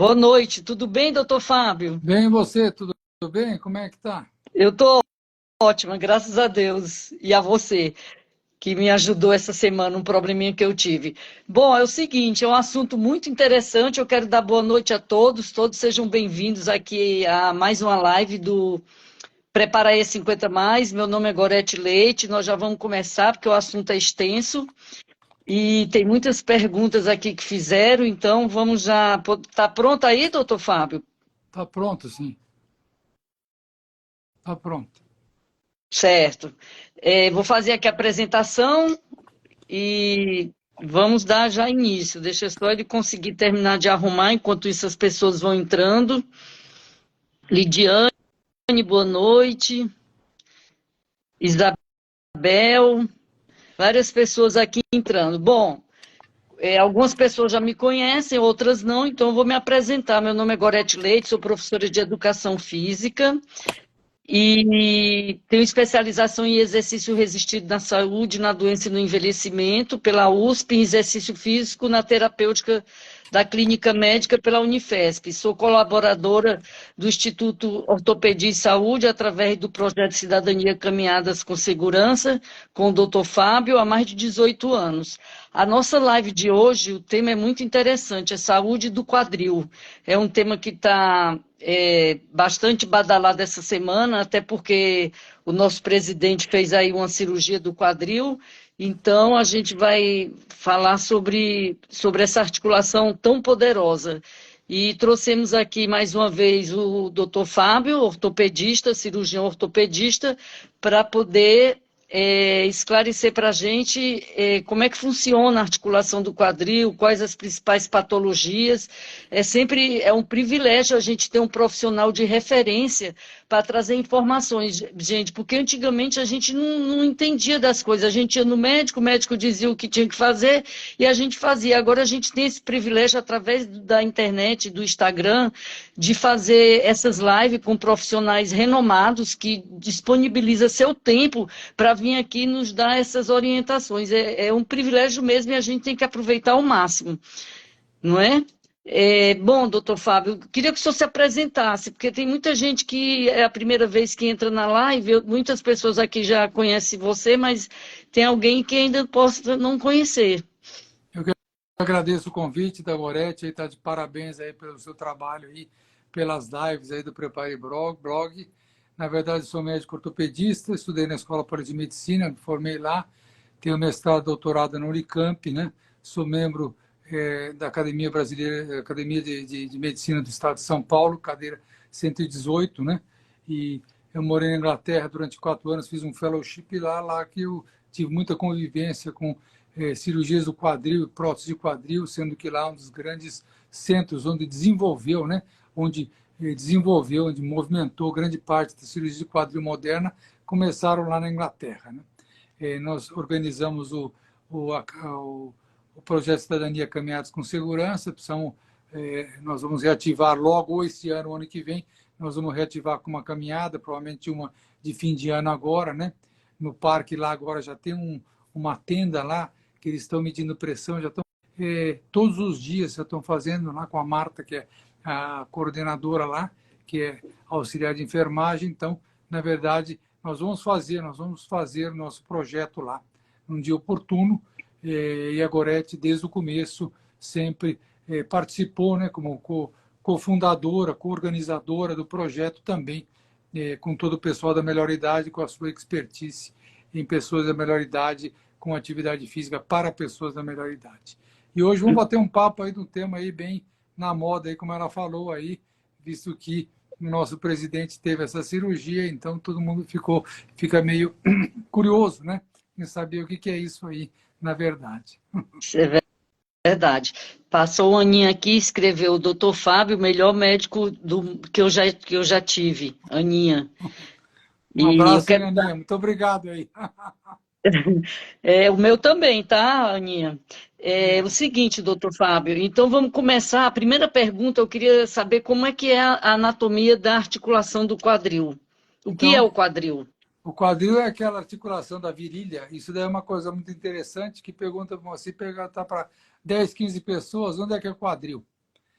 Boa noite, tudo bem, doutor Fábio? Bem, e você, tudo bem? Como é que tá? Eu estou ótima, graças a Deus, e a você, que me ajudou essa semana, um probleminha que eu tive. Bom, é o seguinte, é um assunto muito interessante, eu quero dar boa noite a todos, todos sejam bem-vindos aqui a mais uma live do Prepara aí 50 Mais, meu nome é Gorete Leite, nós já vamos começar, porque o assunto é extenso, e tem muitas perguntas aqui que fizeram, então vamos já, tá pronto aí, doutor Fábio? Tá pronto, sim. Tá pronto. Certo. Vou fazer aqui a apresentação e vamos dar já início. Deixa só ele conseguir terminar de arrumar, enquanto isso as pessoas vão entrando. Lidiane, boa noite. Isabel, várias pessoas aqui entrando. Bom, algumas pessoas já me conhecem, outras não, então eu vou me apresentar. Meu nome é Gorete Leite, sou professora de Educação Física. E tenho especialização em exercício resistido na saúde, na doença e no envelhecimento, pela USP, em exercício físico, na terapêutica da Clínica Médica pela Unifesp. Sou colaboradora do Instituto Ortopedia e Saúde, através do projeto Cidadania Caminhadas com Segurança, com o doutor Fábio, há mais de 18 anos. A nossa live de hoje, o tema é muito interessante, é saúde do quadril. É um tema que está bastante badalado essa semana, até porque o nosso presidente fez aí uma cirurgia do quadril, então a gente vai falar sobre essa articulação tão poderosa. E trouxemos aqui mais uma vez o doutor Fábio, ortopedista, cirurgião ortopedista, para poder esclarecer para a gente como é que funciona a articulação do quadril, quais as principais patologias. É um privilégio a gente ter um profissional de referência para trazer informações, gente, porque antigamente a gente não entendia das coisas, a gente ia no médico, o médico dizia o que tinha que fazer e a gente fazia. Agora a gente tem esse privilégio através da internet, do Instagram, de fazer essas lives com profissionais renomados que disponibiliza seu tempo para vir aqui nos dar essas orientações. É um privilégio mesmo e a gente tem que aproveitar ao máximo, não é? Bom, doutor Fábio, queria que o senhor se apresentasse, porque tem muita gente que é a primeira vez que entra na live, muitas pessoas aqui já conhecem você, mas tem alguém que ainda possa não conhecer. Eu que agradeço o convite da Gorete, aí tá de parabéns aí pelo seu trabalho aí, pelas lives aí do Prepare Blog. Na verdade, sou médico ortopedista, estudei na Escola Paulista de Medicina, me formei lá, tenho mestrado e doutorado na Unicamp, né? Sou membro da Academia Brasileira, Academia de Medicina do Estado de São Paulo, cadeira 118, né? E eu morei na Inglaterra durante 4 anos, fiz um fellowship lá que eu tive muita convivência com cirurgias do quadril, prótese de quadril, sendo que lá é um dos grandes centros onde desenvolveu, né? Onde movimentou grande parte da cirurgia de quadril moderna, começaram lá na Inglaterra, né? Nós organizamos o projeto Cidadania Caminhadas com Segurança. Nós vamos reativar logo, ou esse ano, ou ano que vem, nós vamos reativar com uma caminhada, provavelmente uma de fim de ano agora, né? No parque lá agora já tem uma tenda lá, que eles estão medindo pressão, já estão todos os dias, já estão fazendo lá com a Marta, que é a coordenadora lá, que é auxiliar de enfermagem. Então, na verdade, nós vamos fazer o nosso projeto lá, num dia oportuno, e a Gorete, desde o começo, sempre participou, né, como cofundadora, coorganizadora do projeto também, com todo o pessoal da melhor idade, com a sua expertise em pessoas da melhor idade, com atividade física para pessoas da melhor idade. E hoje vamos bater um papo aí de um tema aí bem na moda, aí, como ela falou aí, visto que o nosso presidente teve essa cirurgia, então todo mundo fica meio curioso, né, em saber o que é isso aí, na verdade. Isso é verdade. Passou uma Aninha aqui, escreveu o doutor Fábio, o melhor médico que eu já tive, Aninha. Um E eu abraço, hein, quero Aninha? Muito obrigado aí. o meu também, tá, Aninha? É o seguinte, doutor Fábio, então vamos começar. A primeira pergunta, eu queria saber como é que é a anatomia da articulação do quadril. O que é Então, o quadril? o quadril é aquela articulação da virilha. Isso daí é uma coisa muito interessante, que pergunta para você, perguntar para 10, 15 pessoas, onde é que é o quadril?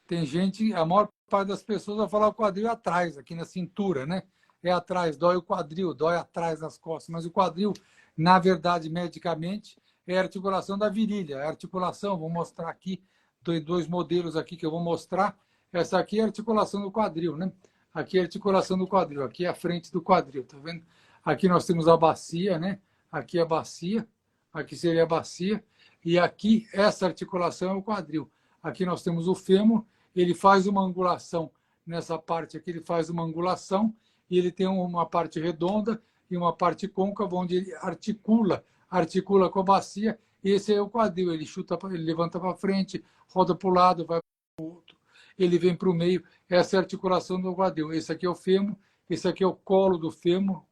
Tem gente, a maior parte das pessoas vai falar o quadril atrás, aqui na cintura, né? É atrás, dói o quadril, dói atrás nas costas. Mas o quadril, na verdade, medicamente, é a articulação da virilha. A articulação, vou mostrar aqui, dois modelos aqui que eu vou mostrar. Essa aqui é a articulação do quadril, né? Aqui é a articulação do quadril, aqui é a frente do quadril, tá vendo? Aqui nós temos a bacia, né? Aqui a bacia, aqui seria a bacia, e aqui essa articulação é o quadril. Aqui nós temos o fêmur, ele faz uma angulação nessa parte aqui, ele faz uma angulação, e ele tem uma parte redonda e uma parte côncava, onde ele articula com a bacia, e esse é o quadril, ele chuta, ele levanta para frente, roda para o lado, vai para o outro, ele vem para o meio, essa é a articulação do quadril. Esse aqui é o fêmur, esse aqui é o colo do fêmur,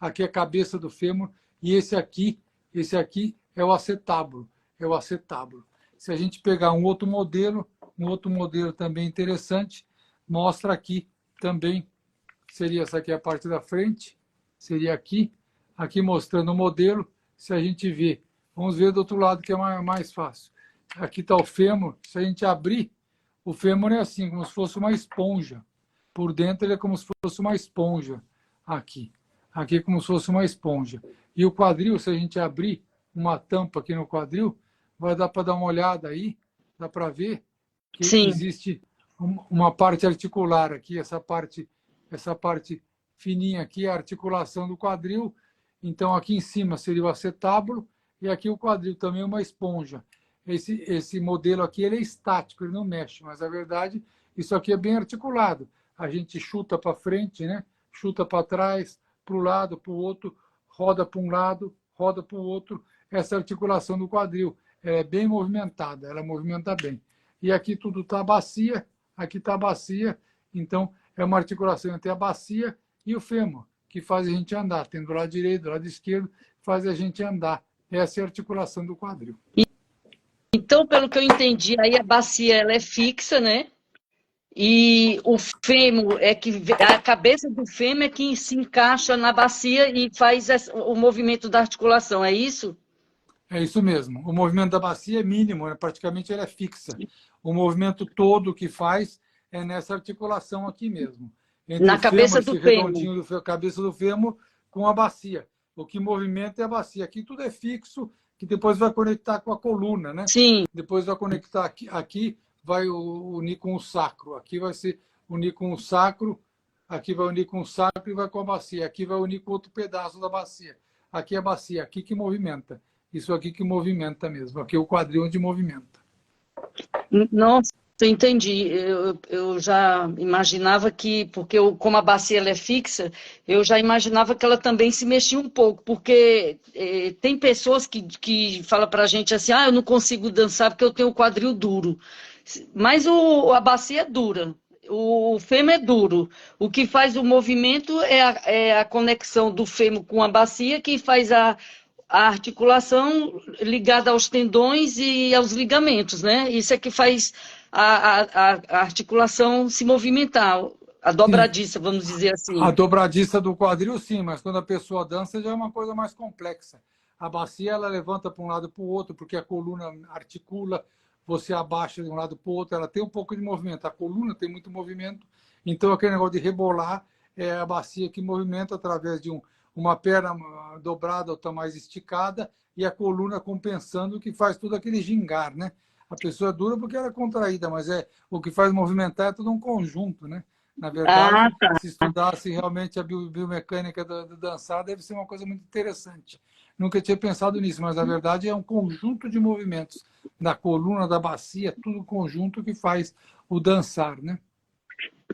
aqui é a cabeça do fêmur, e esse aqui é o acetábulo, Se a gente pegar um outro modelo também interessante, mostra aqui também, seria essa aqui a parte da frente, seria aqui mostrando o modelo, se a gente vê, vamos ver do outro lado que é mais fácil. Aqui está o fêmur, se a gente abrir, o fêmur é assim, como se fosse uma esponja. Por dentro ele é como se fosse uma esponja, aqui é como se fosse uma esponja. E o quadril, se a gente abrir uma tampa aqui no quadril, vai dar para dar uma olhada aí, dá para ver que Sim. existe uma parte articular aqui, essa parte fininha aqui é a articulação do quadril. Então aqui em cima seria o acetábulo e aqui o quadril também é uma esponja. Esse modelo aqui ele é estático, ele não mexe, mas na verdade isso aqui é bem articulado. A gente chuta para frente, né? Chuta para trás, para o lado, para o outro, roda para um lado, roda para o outro. Essa articulação do quadril ela é bem movimentada, ela movimenta bem. E aqui tudo está bacia, aqui está a bacia, então é uma articulação entre a bacia e o fêmur, que faz a gente andar. Tem do lado direito, do lado esquerdo, faz a gente andar. Essa é a articulação do quadril. Então, pelo que eu entendi, aí a bacia ela é fixa, né? E o fêmur a cabeça do fêmur é que se encaixa na bacia e faz o movimento da articulação, é isso? É isso mesmo. O movimento da bacia é mínimo, né? Praticamente ela é fixa. O movimento todo que faz é nessa articulação aqui mesmo. Entre na cabeça do fêmur. Redondinho da cabeça do fêmur com a bacia. O que movimenta é a bacia. Aqui tudo é fixo, que depois vai conectar com a coluna, né? Sim. Depois vai conectar aqui vai unir com o sacro. Aqui vai ser unir com o sacro, aqui vai unir com o sacro e vai com a bacia. Aqui vai unir com outro pedaço da bacia. Aqui é a bacia, aqui que movimenta. Isso aqui que movimenta mesmo. Aqui é o quadril onde movimenta. Nossa, entendi. Eu já imaginava que, porque como a bacia ela é fixa, eu já imaginava que ela também se mexia um pouco, porque tem pessoas que falam para a gente assim, eu não consigo dançar porque eu tenho o quadril duro. Mas a bacia é dura, o fêmur é duro. O que faz o movimento é a conexão do fêmur com a bacia, que faz a articulação ligada aos tendões e aos ligamentos, né? Isso é que faz a articulação se movimentar, a dobradiça, vamos dizer assim. A dobradiça do quadril, sim, mas quando a pessoa dança já é uma coisa mais complexa. A bacia ela levanta para um lado para o outro, porque a coluna articula, você abaixa de um lado para o outro, ela tem um pouco de movimento. A coluna tem muito movimento, então aquele negócio de rebolar é a bacia que movimenta através de uma perna dobrada ou mais esticada e a coluna compensando, que faz tudo aquele gingar, né? A pessoa é dura porque ela é contraída, mas o que faz movimentar é todo um conjunto, né? Na verdade, se estudasse realmente a biomecânica do dançar, deve ser uma coisa muito interessante. Nunca tinha pensado nisso, mas na verdade é um conjunto de movimentos da coluna, da bacia, tudo conjunto que faz o dançar, né?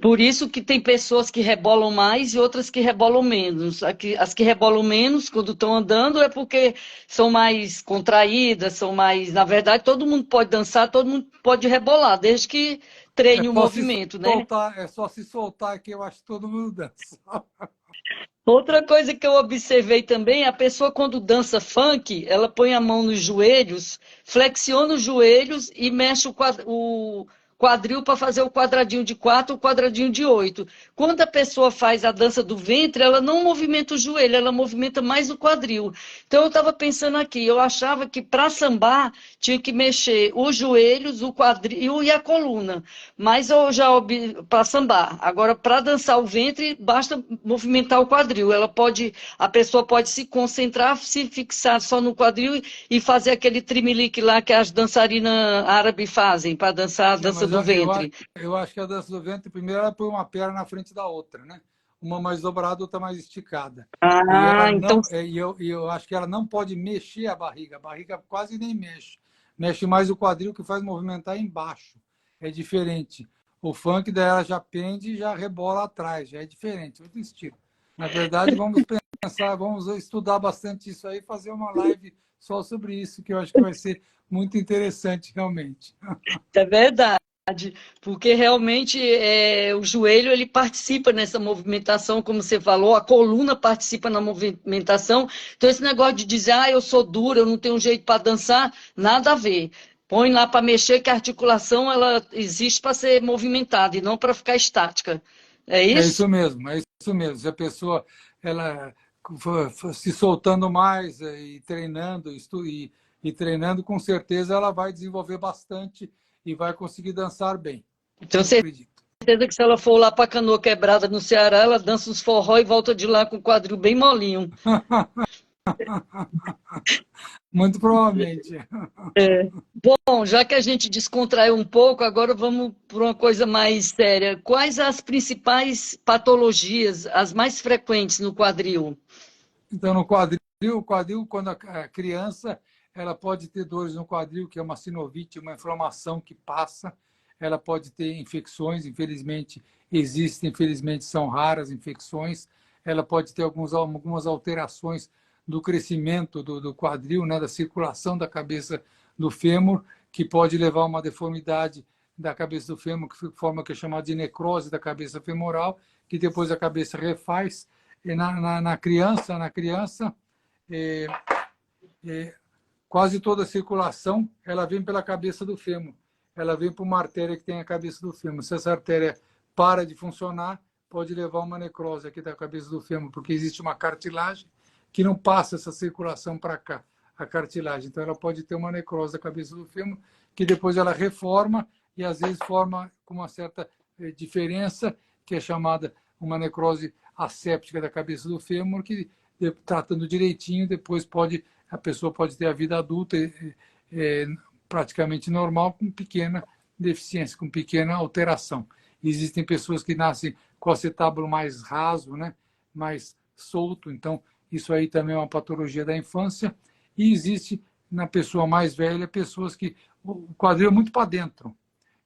Por isso que tem pessoas que rebolam mais e outras que rebolam menos. As que rebolam menos, quando estão andando, é porque são mais contraídas, são mais... Na verdade, todo mundo pode dançar, todo mundo pode rebolar, desde que treine o movimento, né? É só se soltar que eu acho que todo mundo dança. Outra coisa que eu observei também, a pessoa quando dança funk, ela põe a mão nos joelhos, flexiona os joelhos e mexe o quadril para fazer o quadradinho de 4, o quadradinho de 8. Quando a pessoa faz a dança do ventre, ela não movimenta o joelho, ela movimenta mais o quadril. Então eu estava pensando aqui, eu achava que para sambar tinha que mexer os joelhos, o quadril e a coluna. Mas eu já para sambar. Agora, para dançar o ventre, basta movimentar o quadril. A pessoa pode se concentrar, se fixar só no quadril e fazer aquele trimelique lá que as dançarinas árabes fazem para dançar a Não, dança mas do ventre. eu acho que a dança do ventre, primeiro ela põe uma perna na frente da outra, né? Uma mais dobrada, outra mais esticada. E ela Ah, então não, e eu acho que ela não pode mexer a barriga quase nem mexe. Mexe mais o quadril que faz movimentar embaixo. É diferente. O funk dela já pende e já rebola atrás, já é diferente, outro estilo. Na verdade, vamos pensar, vamos estudar bastante isso aí, fazer uma live só sobre isso, que eu acho que vai ser muito interessante, realmente. é verdade. Porque realmente o joelho ele participa nessa movimentação, como você falou, a coluna participa na movimentação. Então, esse negócio de dizer, eu sou dura, eu não tenho jeito para dançar, nada a ver. Põe lá para mexer, que a articulação ela existe para ser movimentada e não para ficar estática. É É isso? isso mesmo, é isso mesmo. Se a pessoa ela for se soltando mais e treinando, com certeza ela vai desenvolver bastante e vai conseguir dançar bem, Tenho eu acredito. certeza que se ela for lá para Canoa Quebrada, no Ceará, ela dança uns forró e volta de lá com o quadril bem molinho. Muito provavelmente. Bom, já que a gente descontraiu um pouco, agora vamos para uma coisa mais séria. Quais as principais patologias, as mais frequentes no quadril? Então, no quadril, quando a criança ela pode ter dores no quadril, que é uma sinovite, uma inflamação que passa, ela pode ter infecções, infelizmente existem, infelizmente são raras infecções, ela pode ter algumas alterações do crescimento do quadril, né, da circulação da cabeça do fêmur, que pode levar a uma deformidade da cabeça do fêmur, que forma que é chamada de necrose da cabeça femoral, que depois a cabeça refaz. E na criança é, quase toda a circulação ela vem pela cabeça do fêmur. Ela vem por uma artéria que tem a cabeça do fêmur. Se essa artéria para de funcionar, pode levar a uma necrose aqui da cabeça do fêmur, porque existe uma cartilagem que não passa essa circulação para cá, a cartilagem. Então, ela pode ter uma necrose da cabeça do fêmur, que depois ela reforma e, às vezes, forma com uma certa diferença, que é chamada uma necrose asséptica da cabeça do fêmur, que, tratando direitinho, depois a pessoa pode ter a vida adulta praticamente normal, com pequena deficiência, com pequena alteração. Existem pessoas que nascem com o acetábulo mais raso, né, mais solto, então isso aí também é uma patologia da infância. E existe na pessoa mais velha pessoas que o quadril é muito para dentro.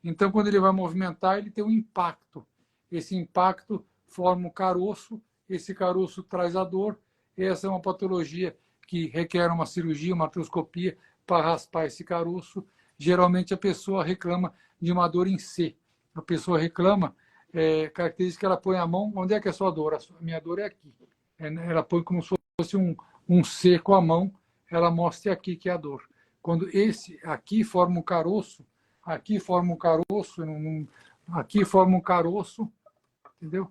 Então, quando ele vai movimentar, ele tem um impacto. Esse impacto forma um caroço, esse caroço traz a dor. Essa é uma patologia que requer uma cirurgia, uma artroscopia para raspar esse caroço. Geralmente a pessoa reclama de uma dor em C. A pessoa reclama, característica, ela põe a mão, onde é que é a sua dor? A minha dor é aqui. Ela põe como se fosse um C com a mão, ela mostra aqui que é a dor. Quando esse aqui forma um caroço, aqui forma um caroço, aqui forma um caroço, entendeu?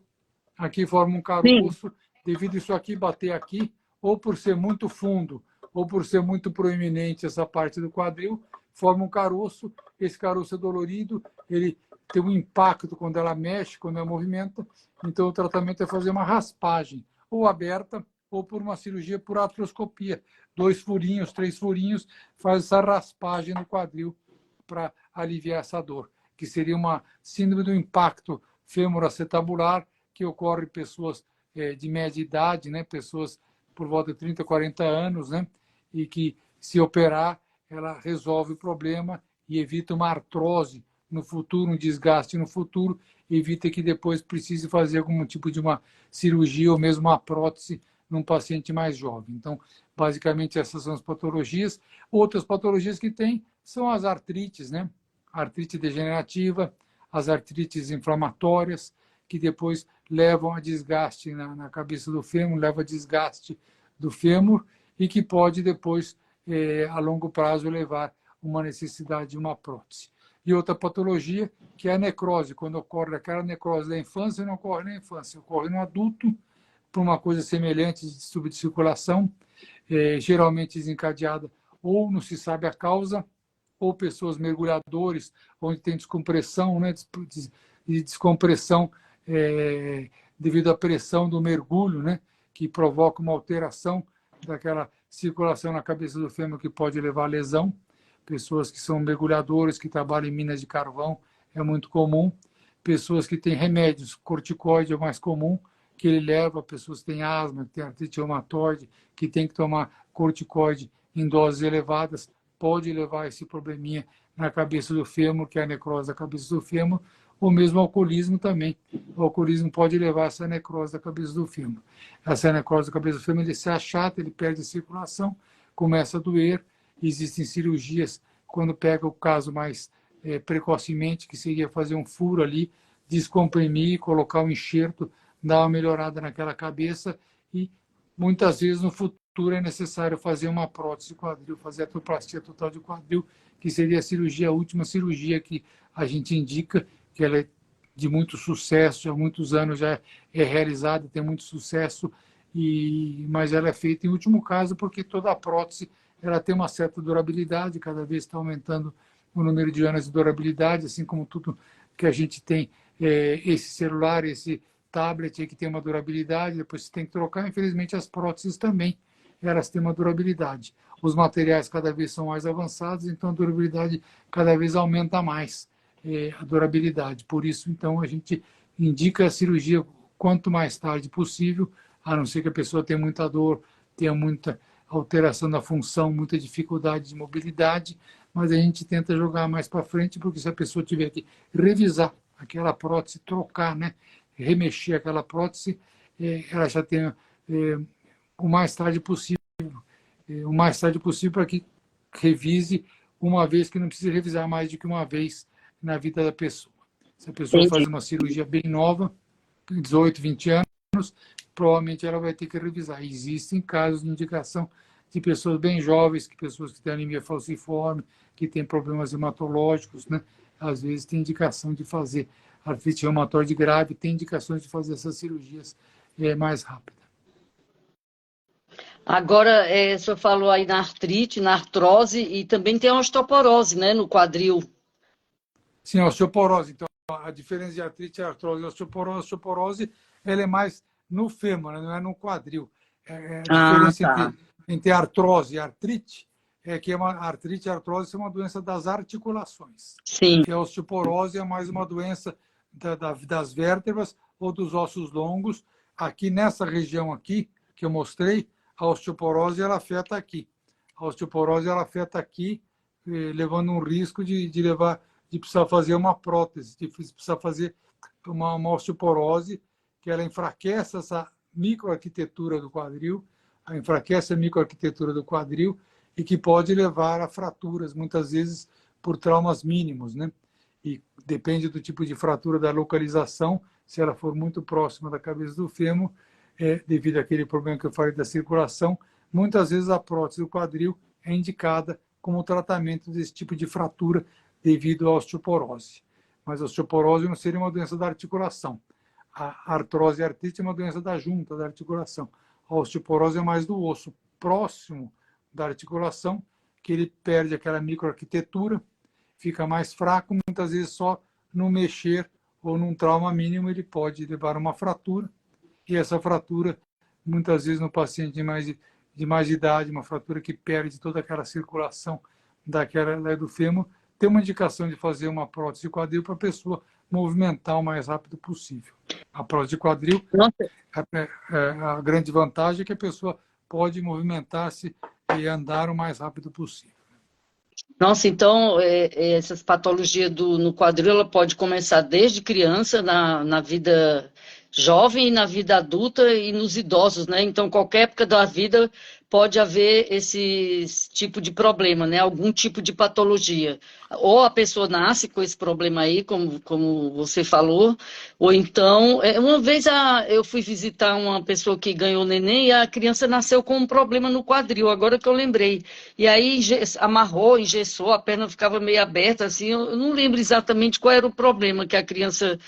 Aqui forma um Sim. caroço, devido a isso aqui bater aqui, ou por ser muito fundo, ou por ser muito proeminente essa parte do quadril, forma um caroço, esse caroço é dolorido, ele tem um impacto quando ela mexe, quando ela movimenta, então o tratamento é fazer uma raspagem, ou aberta, ou por uma cirurgia por artroscopia. 2 furinhos, 3 furinhos, faz essa raspagem no quadril para aliviar essa dor, que seria uma síndrome do impacto femoroacetabular, que ocorre em pessoas de média idade, né, pessoas por volta de 30, 40 anos, né, e que, se operar, ela resolve o problema e evita uma artrose no futuro, um desgaste no futuro, evita que depois precise fazer algum tipo de uma cirurgia ou mesmo uma prótese num paciente mais jovem. Então, basicamente, essas são as patologias. Outras patologias que tem são as artrites, né? A artrite degenerativa, as artrites inflamatórias, que depois levam a desgaste na cabeça do fêmur, leva a desgaste do fêmur e que pode depois, a longo prazo, levar uma necessidade de uma prótese. E outra patologia, que é a necrose, quando ocorre aquela necrose da infância, não ocorre na infância, ocorre no adulto, por uma coisa semelhante de distúrbio de circulação, geralmente desencadeada ou não se sabe a causa, ou pessoas mergulhadores, onde tem descompressão, né, descompressão devido à pressão do mergulho, né, que provoca uma alteração daquela circulação na cabeça do fêmur que pode levar a lesão. Pessoas que são mergulhadores, que trabalham em minas de carvão, é muito comum. Pessoas que têm remédios, corticoide é o mais comum, que ele leva, pessoas que têm asma, que têm artrite reumatoide, que tem que tomar corticoide em doses elevadas, pode levar a esse probleminha na cabeça do fêmur, que é a necrose da cabeça do fêmur, ou mesmo alcoolismo também. O alcoolismo pode levar a essa necrose da cabeça do fêmur. Essa necrose da cabeça do fêmur, ele se achata, ele perde a circulação, começa a doer. Existem cirurgias, quando pega o caso mais precocemente, que seria fazer um furo ali, descomprimir, colocar um enxerto, dar uma melhorada naquela cabeça, e muitas vezes no futuro é necessário fazer uma prótese de quadril, fazer a artroplastia total de quadril, que seria a última cirurgia que a gente indica, que ela é de muito sucesso, há muitos anos já é realizada, tem muito sucesso, mas ela é feita em último caso, porque toda a prótese ela tem uma certa durabilidade, cada vez está aumentando o número de anos de durabilidade, assim como tudo que a gente tem, esse celular, esse tablet que tem uma durabilidade, depois você tem que trocar. Infelizmente, as próteses também, elas têm uma durabilidade. Os materiais cada vez são mais avançados, então a durabilidade cada vez aumenta mais, a durabilidade. Por isso, então, a gente indica a cirurgia quanto mais tarde possível, a não ser que a pessoa tenha muita dor, tenha muita alteração da função, muita dificuldade de mobilidade, mas a gente tenta jogar mais para frente, porque se a pessoa tiver que revisar aquela prótese, trocar, né, remexer aquela prótese, ela já tem o mais tarde possível, para que revise uma vez, que não precisa revisar mais do que uma vez na vida da pessoa. Se a pessoa faz uma cirurgia bem nova, 18, 20 anos, provavelmente ela vai ter que revisar. Existem casos de indicação de pessoas bem jovens, pessoas que têm anemia falciforme, que têm problemas hematológicos, né? Às vezes tem indicação de fazer artrite reumatoide grave, tem indicações de fazer essas cirurgias mais rápidas. Agora, o senhor falou aí na artrite, na artrose, e também tem a osteoporose, né, no quadril. Sim, a osteoporose. Então, a diferença de artrite e artrose e osteoporose, ela é mais no fêmur, não é no quadril. A diferença entre artrose e artrite é que a artrite e a artrose é uma doença das articulações. Sim. E a osteoporose é mais uma doença das vértebras ou dos ossos longos. Aqui nessa região aqui, que eu mostrei, a osteoporose ela afeta aqui. A osteoporose ela afeta aqui, levando um risco de precisar fazer uma prótese, de precisar fazer uma osteoporose, que ela enfraquece essa microarquitetura do quadril, enfraquece a microarquitetura do quadril, e que pode levar a fraturas, muitas vezes por traumas mínimos, né? E depende do tipo de fratura, da localização, se ela for muito próxima da cabeça do fêmur, devido àquele problema que eu falei da circulação, muitas vezes a prótese do quadril é indicada como tratamento desse tipo de fratura devido à osteoporose. Mas a osteoporose não seria uma doença da articulação. A artrose e a artrite é uma doença da junta da articulação. A osteoporose é mais do osso próximo da articulação, que ele perde aquela microarquitetura, fica mais fraco, muitas vezes só no mexer ou num trauma mínimo ele pode levar a uma fratura, e essa fratura, muitas vezes no paciente de mais idade, uma fratura que perde toda aquela circulação do fêmur, tem uma indicação de fazer uma prótese de quadril para a pessoa movimentar o mais rápido possível. A prótese de quadril, a grande vantagem é que a pessoa pode movimentar-se e andar o mais rápido possível. Nossa, então essas patologias no quadril, ela pode começar desde criança, na vida jovem, na vida adulta e nos idosos, né? Então, qualquer época da vida pode haver esse tipo de problema, né? Algum tipo de patologia. Ou a pessoa nasce com esse problema aí, como você falou, ou então, uma vez eu fui visitar uma pessoa que ganhou neném e a criança nasceu com um problema no quadril, agora que eu lembrei. E aí amarrou, engessou, a perna ficava meio aberta, assim, eu não lembro exatamente qual era o problema que a criança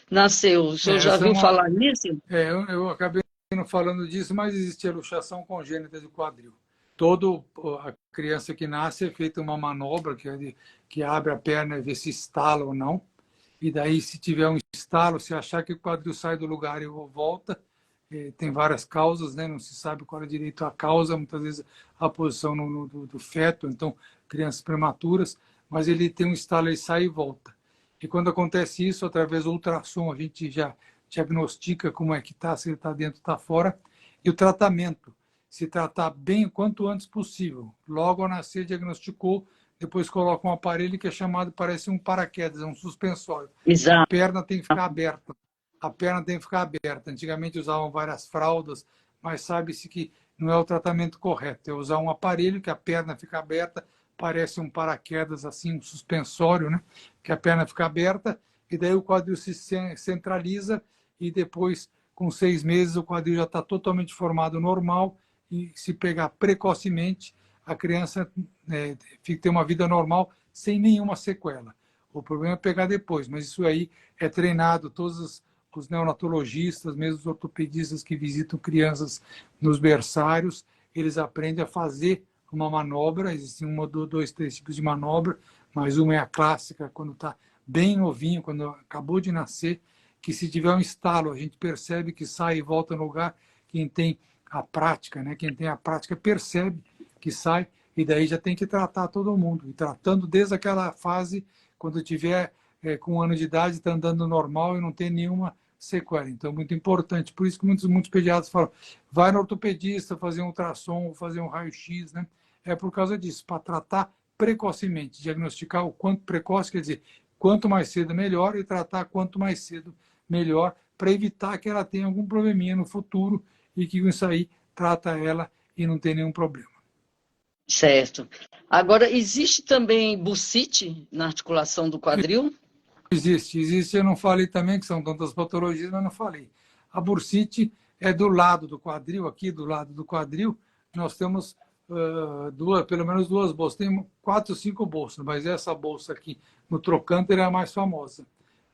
nasceu. O senhor já Essa é viu uma, falar nisso? eu acabei não falando disso, mas existe a luxação congênita do quadril. Todo a criança que nasce é feita uma manobra que abre a perna e vê se estala ou não. E daí, se tiver um estalo, se achar que o quadril sai do lugar e volta, tem várias causas, né? Não se sabe qual é direito a causa, muitas vezes a posição do feto, então crianças prematuras, mas ele tem um estalo, ele sai e volta. E quando acontece isso, através do ultrassom, a gente já diagnostica como é que está, se ele está dentro, está fora. E o tratamento, se tratar bem o quanto antes possível. Logo ao nascer, diagnosticou, depois coloca um aparelho que é chamado, parece um paraquedas, é um suspensório. A Exato. perna tem que ficar aberta. A perna tem que ficar aberta. Antigamente usavam várias fraldas, mas sabe-se que não é o tratamento correto. É usar um aparelho que a perna fica aberta, parece um paraquedas, assim, um suspensório, né? Que a perna fica aberta, e daí o quadril se centraliza, e depois, com 6 meses, o quadril já está totalmente formado normal, e se pegar precocemente, a criança tem uma vida normal, sem nenhuma sequela. O problema é pegar depois, mas isso aí é treinado, todos os neonatologistas, mesmo os ortopedistas que visitam crianças nos berçários, eles aprendem a fazer uma manobra, existem uma, dois, três tipos de manobra, mas uma é a clássica, quando está bem novinho, quando acabou de nascer, que se tiver um estalo, a gente percebe que sai e volta no lugar. Quem tem a prática, né? Quem tem a prática percebe que sai, e daí já tem que tratar todo mundo. E tratando desde aquela fase, quando tiver com 1 ano de idade, está andando normal e não tem nenhuma sequela. Então, é muito importante. Por isso que muitos pediatras falam, vai no ortopedista fazer um ultrassom, fazer um raio-x, né? É por causa disso, para tratar precocemente, diagnosticar o quanto precoce, quer dizer, quanto mais cedo melhor, e tratar quanto mais cedo melhor, para evitar que ela tenha algum probleminha no futuro e que com isso aí trata ela e não tem nenhum problema. Certo. Agora, existe também bursite na articulação do quadril? Existe. Eu não falei também, que são tantas patologias, mas não falei. A bursite é do lado do quadril, aqui do lado do quadril, nós temos pelo menos duas bolsas. Tem 4 ou 5 bolsas, mas essa bolsa aqui no trocânter é a mais famosa,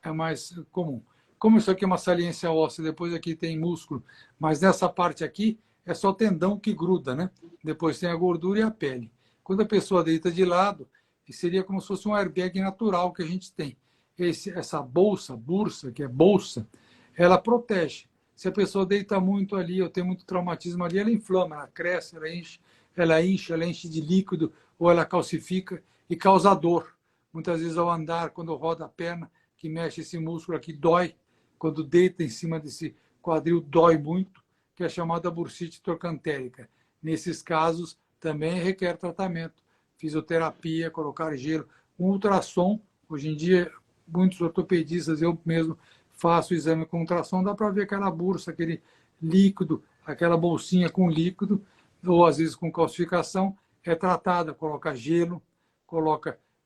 é a mais comum. Como isso aqui é uma saliência óssea, depois aqui tem músculo, mas nessa parte aqui é só tendão que gruda, né? Depois tem a gordura e a pele. Quando a pessoa deita de lado, seria como se fosse um airbag natural que a gente tem. Essa bursa, que é bolsa, ela protege. Se a pessoa deita muito ali, ou tem muito traumatismo ali, ela inflama, ela cresce, ela enche de líquido, ou ela calcifica e causa dor. Muitas vezes ao andar, quando roda a perna, que mexe esse músculo aqui, dói. Quando deita em cima desse quadril, dói muito, que é chamada bursite trocantérica. Nesses casos, também requer tratamento, fisioterapia, colocar gelo, um ultrassom. Hoje em dia, muitos ortopedistas, eu mesmo faço o exame com ultrassom, dá para ver aquela bursa, aquele líquido, aquela bolsinha com líquido, ou às vezes com calcificação, é tratada, coloca gelo,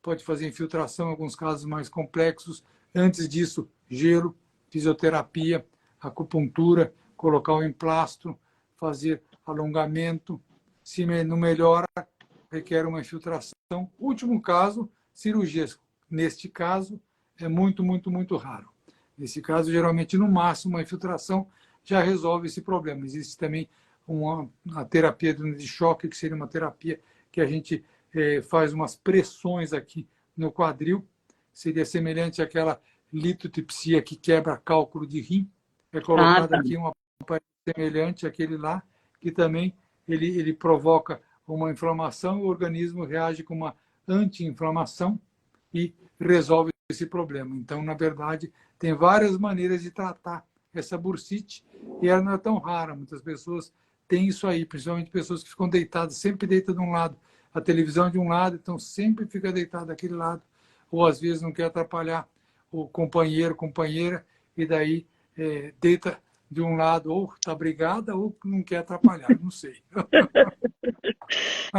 pode fazer infiltração em alguns casos mais complexos. Antes disso, gelo, fisioterapia, acupuntura, colocar o emplastro, fazer alongamento. Se não melhora, requer uma infiltração. Último caso, cirurgias. Neste caso, é muito, muito, muito raro. Nesse caso, geralmente, no máximo, uma infiltração já resolve esse problema. Existe também uma terapia de choque, que seria uma terapia que a gente faz umas pressões aqui no quadril. Seria semelhante àquela litotripsia que quebra cálculo de rim. É colocado Tá. aqui um aparelho semelhante àquele lá, que também ele provoca uma inflamação, e o organismo reage com uma anti-inflamação e resolve esse problema. Então, na verdade, tem várias maneiras de tratar essa bursite, e ela não é tão rara. Muitas pessoas têm isso aí, principalmente pessoas que ficam deitadas, sempre deitam de um lado, a televisão de um lado, então sempre fica deitado daquele lado, ou às vezes não quer atrapalhar o companheiro, companheira, e daí deita de um lado ou está brigada ou não quer atrapalhar, não sei.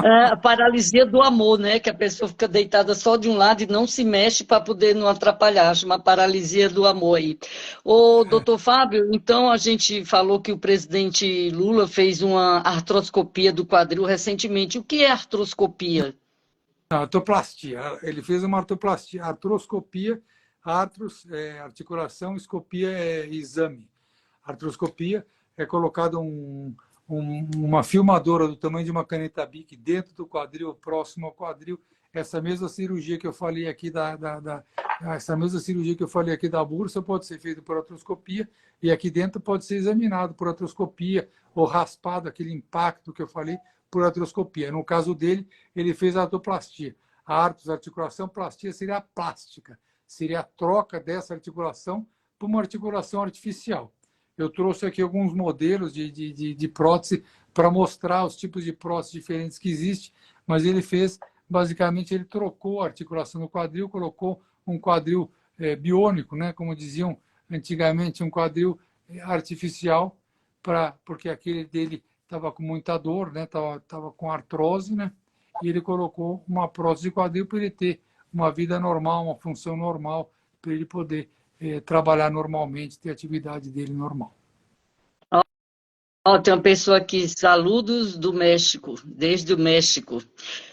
É a paralisia do amor, né? Que a pessoa fica deitada só de um lado e não se mexe para poder não atrapalhar. Chama paralisia do amor aí. Ô, doutor Fábio, então a gente falou que o presidente Lula fez uma artroscopia do quadril recentemente. O que é artroscopia? Artroplastia. Ele fez uma artroplastia, artroscopia, artros é articulação, escopia é exame. Artroscopia é colocado uma filmadora do tamanho de uma caneta Bic dentro do quadril, próximo ao quadril. Essa mesma cirurgia que eu falei aqui essa mesma cirurgia que eu falei aqui da bursa pode ser feita por artroscopia e aqui dentro pode ser examinado por artroscopia ou raspado, aquele impacto que eu falei, por artroscopia. No caso dele, ele fez a artroplastia. A articulação plastia seria a plástica, seria a troca dessa articulação por uma articulação artificial. Eu trouxe aqui alguns modelos de prótese para mostrar os tipos de prótese diferentes que existem, mas ele fez, basicamente, ele trocou a articulação do quadril, colocou um quadril biônico, né, como diziam antigamente, um quadril artificial, porque aquele dele estava com muita dor, né, estava com artrose, né, e ele colocou uma prótese de quadril para ele ter uma vida normal, uma função normal, para ele poder trabalhar normalmente, ter a atividade dele normal. Ó, tem uma pessoa aqui, saludos do México, desde o México.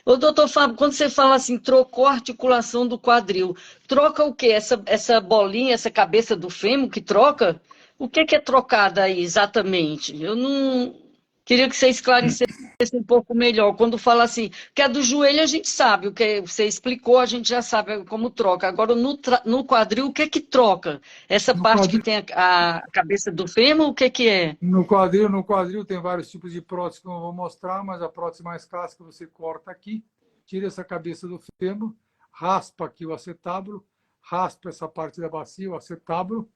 Ô, doutor Fábio, quando você fala assim, trocou a articulação do quadril, troca o quê? Essa bolinha, essa cabeça do fêmur que troca? O que é trocada aí exatamente? Eu não... Queria que você esclarecesse um pouco melhor. Quando fala assim, que é do joelho a gente sabe, o que você explicou, a gente já sabe como troca. Agora, no quadril, o que é que troca? Essa No parte que quadril, tem a cabeça do fêmur, o que é? no quadril tem vários tipos de prótese que eu não vou mostrar, mas a prótese mais clássica você corta aqui, tira essa cabeça do fêmur, raspa aqui o acetábulo, raspa essa parte da bacia, o acetábulo,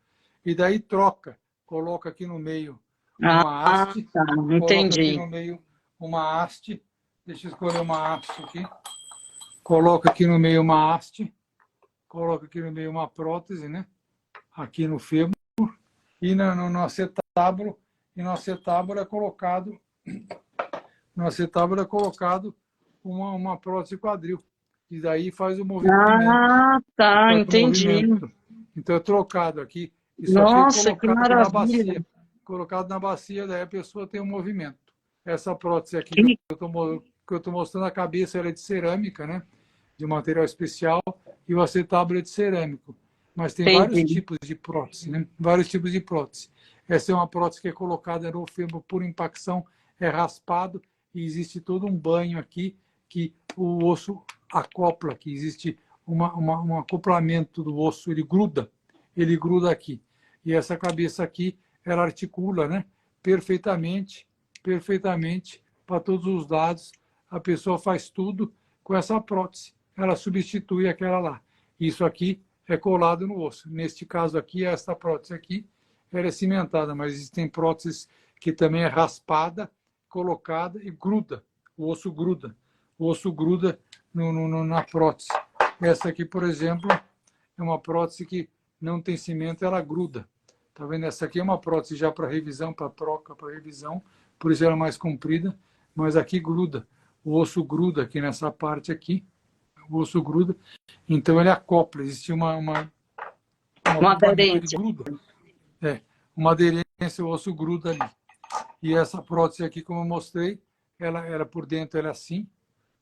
e daí troca. Coloca aqui no meio uma haste, Tá, coloca aqui entendi. no meio uma haste, deixa eu escolher uma haste aqui, coloca aqui no meio uma haste, coloca aqui no meio uma prótese, né? Aqui no fêmur, e no acetábulo, e no acetábulo é colocado, uma prótese quadril, e daí faz o movimento. Ah, tá, Faz o entendi. movimento. Então é trocado aqui, isso aqui é Nossa, que colocado na maravilha. bacia. Colocado na bacia, daí a pessoa tem um movimento. Essa prótese aqui Que- que eu estou mostrando, a cabeça ela é de cerâmica, né? De material especial, e o acetábulo é de cerâmico. Mas tem vários Entendi. tipos de prótese, né? Vários tipos de prótese. Essa é uma prótese que é colocada no fêmur por impacção, é raspado, e existe todo um banho aqui que o osso acopla, que existe um acoplamento do osso, ele gruda aqui. E essa cabeça aqui, ela articula, né, perfeitamente para todos os lados. A pessoa faz tudo com essa prótese. Ela substitui aquela lá. Isso aqui é colado no osso. Neste caso aqui, essa prótese aqui, ela é cimentada, mas existem próteses que também é raspada, colocada e gruda. O osso gruda. O osso gruda na prótese. Essa aqui, por exemplo, é uma prótese que não tem cimento, ela gruda. Tá vendo? Essa aqui é uma prótese já para revisão, para troca, para revisão, por isso ela é mais comprida, mas aqui gruda. O osso gruda aqui nessa parte aqui, o osso gruda, então ele acopla, existe um Uma acoplamento, ele aderência. gruda. Uma aderência, o osso gruda ali. E essa prótese aqui, como eu mostrei, ela por dentro ela é assim,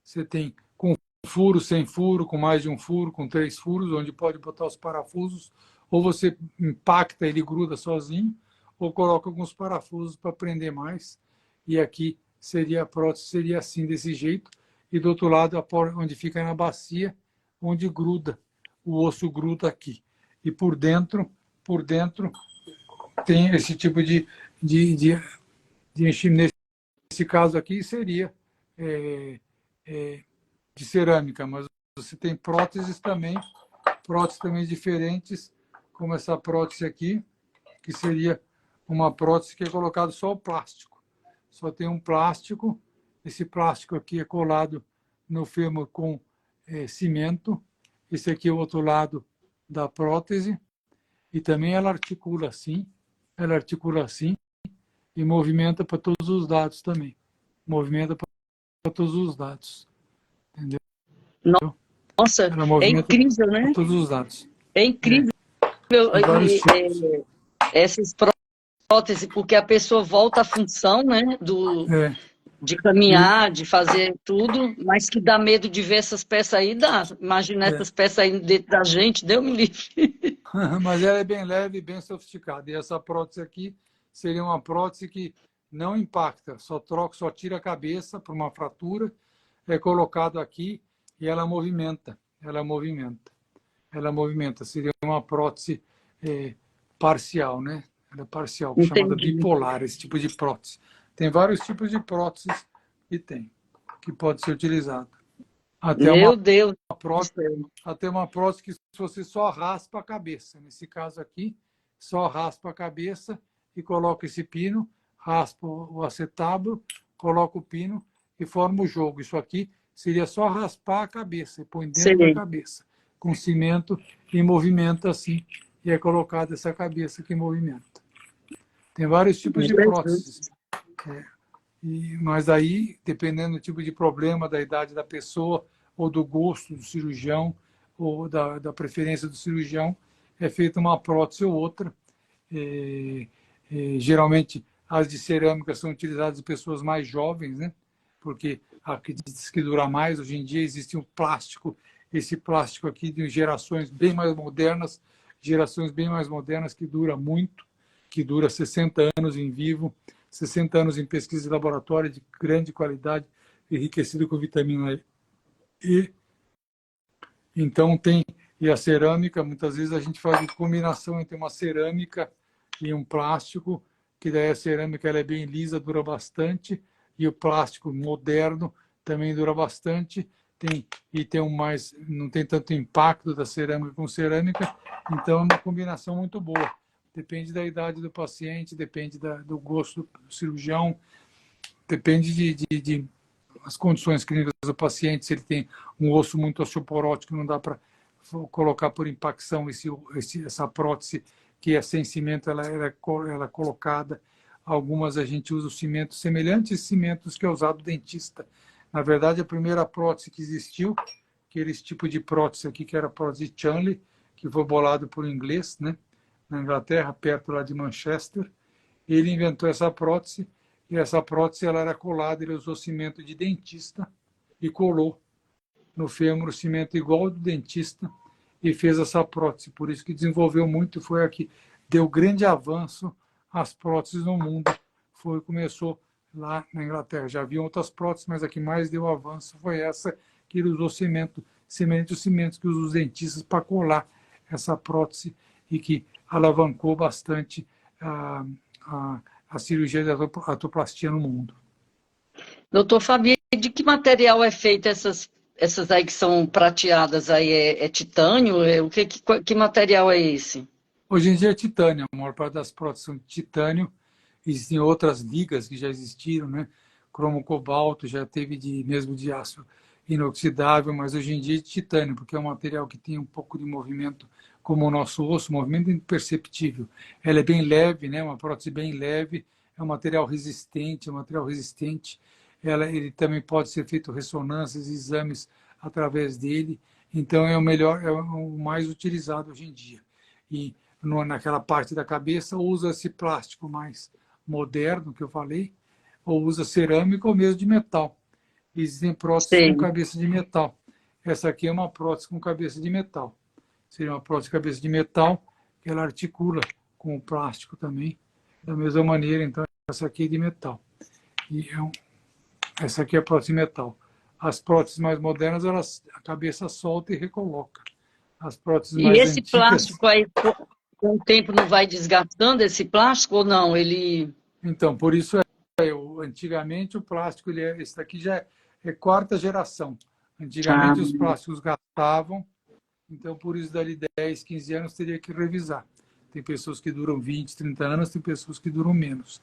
você tem com furo, sem furo, com mais de um furo, com 3 furos, onde pode botar os parafusos, ou você impacta, ele gruda sozinho, ou coloca alguns parafusos para prender mais. E aqui a prótese seria assim, desse jeito, e do outro lado, onde fica na bacia, onde gruda, o osso gruda aqui. E por dentro tem esse tipo de enchimento. Nesse caso aqui seria de cerâmica, mas você tem próteses também diferentes, como essa prótese aqui, que seria uma prótese que é colocado só o plástico. Só tem um plástico, esse plástico aqui é colado no fêmur com cimento, esse aqui é o outro lado da prótese, e também ela articula assim, ela articula assim e movimenta para todos os lados também. Movimenta para todos os lados. Entendeu? Nossa, Ela é movimenta incrível, para né? todos os lados. É É, incrível tem vários tipos. essas próteses, porque a pessoa volta à função, né, É, de e, caminhar, de fazer tudo, mas que dá medo de ver essas peças aí, dá. Imagina é. essas peças aí dentro da gente, Deus me livre. Mas ela é bem leve e bem sofisticada. E essa prótese aqui seria uma prótese que não impacta, só troca, só tira a cabeça para uma fratura, é colocado aqui e ela movimenta. Ela movimenta. Ela movimenta. Seria uma prótese parcial, né? Ela é parcial, chamada Entendi. bipolar, esse tipo de prótese. Tem vários tipos de próteses que pode ser utilizado. Até Meu Deus do prótese, céu. até uma prótese que você só raspa a cabeça. Nesse caso aqui, só raspa a cabeça e coloca esse pino, raspa o acetábulo, coloca o pino e forma o jogo. Isso aqui seria só raspar a cabeça e põe dentro da Sei. cabeça, com cimento e movimenta assim, e é colocada essa cabeça que movimenta. Tem vários tipos de próteses. Jesus. Mas aí, dependendo do tipo de problema, da idade da pessoa, ou do gosto do cirurgião, ou da preferência do cirurgião, é feita uma prótese ou outra. Geralmente, as de cerâmica são utilizadas em pessoas mais jovens, né? Porque acredita-se que dura mais. Hoje em dia existe um plástico, esse plástico aqui de gerações bem mais modernas, que dura muito, que dura 60 anos em vivo, 60 anos em pesquisa de laboratório de grande qualidade, enriquecido com vitamina E. Então tem, e a cerâmica, muitas vezes a gente faz uma combinação entre uma cerâmica e um plástico, que daí a cerâmica ela é bem lisa, dura bastante, e o plástico moderno também dura bastante, tem não tem tanto impacto da cerâmica com cerâmica, então é uma combinação muito boa. Depende da idade do paciente, depende do gosto do cirurgião, depende de as condições clínicas do paciente, se ele tem um osso muito osteoporótico, não dá para colocar por impacção essa prótese que é sem cimento, ela é colocada. Algumas a gente usa o cimento, semelhantes cimentos que é usado o dentista. Na verdade, a primeira prótese que existiu, aquele tipo de prótese aqui, que era a prótese Chanley, que foi bolado por um inglês, né, na Inglaterra, perto lá de Manchester. Ele inventou essa prótese, e essa prótese ela era colada, ele usou cimento de dentista e colou no fêmur o cimento igual ao do dentista e fez essa prótese. Por isso que desenvolveu muito, foi aqui, deu grande avanço às próteses no mundo. Começou lá na Inglaterra. Já havia outras próteses, mas a que mais deu avanço foi essa, que ele usou semelhante aos cimentos que usam os dentistas para colar essa prótese e que alavancou bastante a cirurgia de artroplastia no mundo. Doutor Fabi, de que material é feita essas aí que são prateadas aí? É titânio? Que material é esse? Hoje em dia é titânio, a maior parte das próteses são de titânio. Existem outras ligas que já existiram, né? Cromo cobalto, já teve mesmo de aço inoxidável, mas hoje em dia é de titânio, porque é um material que tem um pouco de movimento como o nosso osso, movimento imperceptível. Ela é bem leve, né? Uma prótese bem leve, é um material resistente, ele também pode ser feito ressonâncias, exames através dele, então é o melhor, é o mais utilizado hoje em dia. E naquela parte da cabeça usa esse plástico mais moderno que eu falei, ou usa cerâmica ou mesmo de metal. Existem próteses com Sei. cabeça de metal. Essa aqui é uma prótese com cabeça de metal. Seria uma prótese de cabeça de metal, que ela articula com o plástico também, da mesma maneira. Então, essa aqui é de metal. E essa aqui é a prótese de metal. As próteses mais modernas, a cabeça solta e recoloca. As próteses E mais esse antigas... plástico aí, com o tempo não vai desgastando esse plástico ou não? Então, por isso, antigamente o plástico, esse daqui já é quarta geração. Ah, Antigamente os plásticos gastavam, então por isso dali 10, 15 anos teria que revisar. Tem pessoas que duram 20, 30 anos, tem pessoas que duram menos.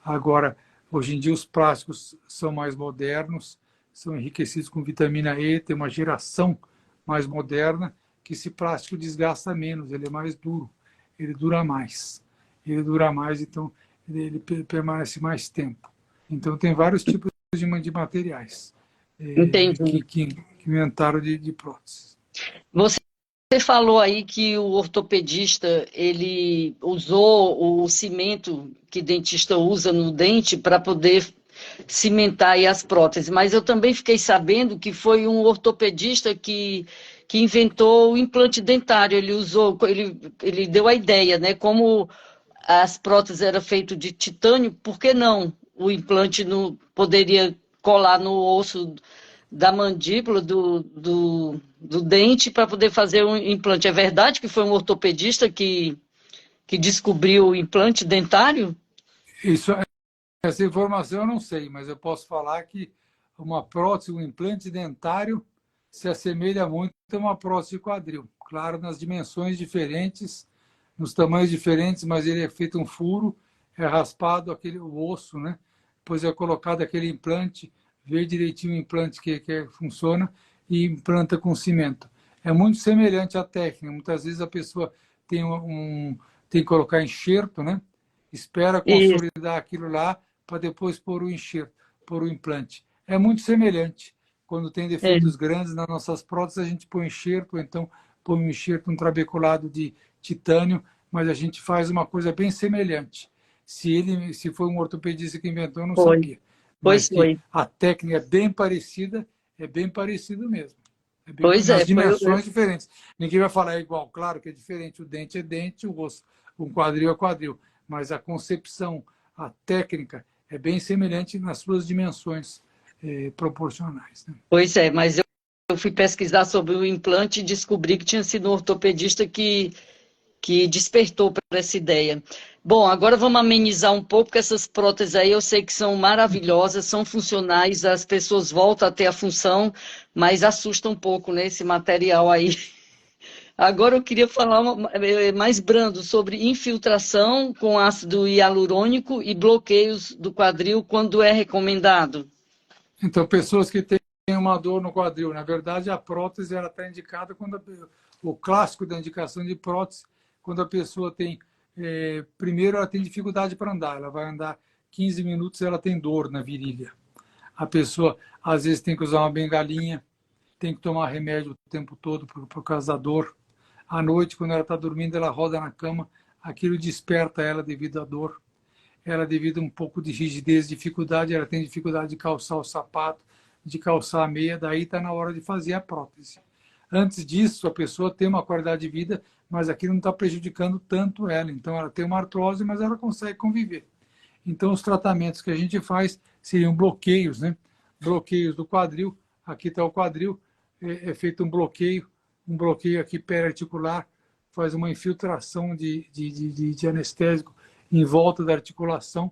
Agora, hoje em dia os plásticos são mais modernos, são enriquecidos com vitamina E, tem uma geração mais moderna, que esse plástico desgasta menos, ele é mais duro, ele dura mais. ele dura mais, então ele permanece mais tempo. Então tem vários tipos de materiais Entendi. que inventaram de próteses. Você falou aí que o ortopedista ele usou o cimento que dentista usa no dente para poder cimentar aí as próteses, mas eu também fiquei sabendo que foi um ortopedista que inventou o implante dentário. Ele usou, ele deu a ideia, né? Como as próteses eram feitas de titânio, por que não? O implante não poderia colar no osso da mandíbula, do dente, para poder fazer um implante. É verdade que foi um ortopedista que descobriu o implante dentário? Isso, essa informação eu não sei, mas eu posso falar que uma prótese, um implante dentário, se assemelha muito a uma prótese de quadril. Claro, nas dimensões diferentes, nos tamanhos diferentes, mas ele é feito um furo, é raspado o osso, né? Depois é colocado aquele implante, vê direitinho o implante que funciona e implanta com cimento. É muito semelhante à técnica. Muitas vezes a pessoa tem que colocar enxerto, né? Espera Isso, consolidar aquilo lá para depois pôr o enxerto, pôr o implante. É muito semelhante. Quando tem é. defeitos grandes nas nossas próteses, a gente põe enxerto, ou então põe um enxerto, um trabeculado de titânio, mas a gente faz uma coisa bem semelhante. Se foi um ortopedista que inventou, eu não Foi. sabia. Mas Pois que foi. a técnica é bem parecido mesmo. Pois Nas é, foi. dimensões diferentes. Ninguém vai falar igual, claro que é diferente. O dente é dente, o osso, um quadril é quadril. Mas a concepção, a técnica é bem semelhante nas suas dimensões proporcionais. Né? Pois é, mas eu fui pesquisar sobre o implante e descobri que tinha sido um ortopedista que despertou para essa ideia. Bom, agora vamos amenizar um pouco, porque essas próteses aí eu sei que são maravilhosas, são funcionais, as pessoas voltam a ter a função, mas assusta um pouco, né, esse material aí. Agora eu queria falar mais brando sobre infiltração com ácido hialurônico e bloqueios do quadril quando é recomendado. Então, pessoas que têm uma dor no quadril, na verdade, a prótese está indicada o clássico da indicação de prótese, quando a pessoa tem, primeiro, ela tem dificuldade para andar, ela vai andar 15 minutos, ela tem dor na virilha. A pessoa, às vezes, tem que usar uma bengalinha, tem que tomar remédio o tempo todo por causa da dor. À noite, quando ela está dormindo, ela roda na cama, aquilo desperta ela devido à dor. Ela, devido a um pouco de rigidez, dificuldade, ela tem dificuldade de calçar o sapato, de calçar a meia, daí está na hora de fazer a prótese. Antes disso, a pessoa tem uma qualidade de vida, mas aquilo não está prejudicando tanto ela. Então, ela tem uma artrose, mas ela consegue conviver. Então, os tratamentos que a gente faz seriam bloqueios, né? Bloqueios do quadril. Aqui está o quadril, é feito um bloqueio aqui periarticular, faz uma infiltração de anestésico em volta da articulação,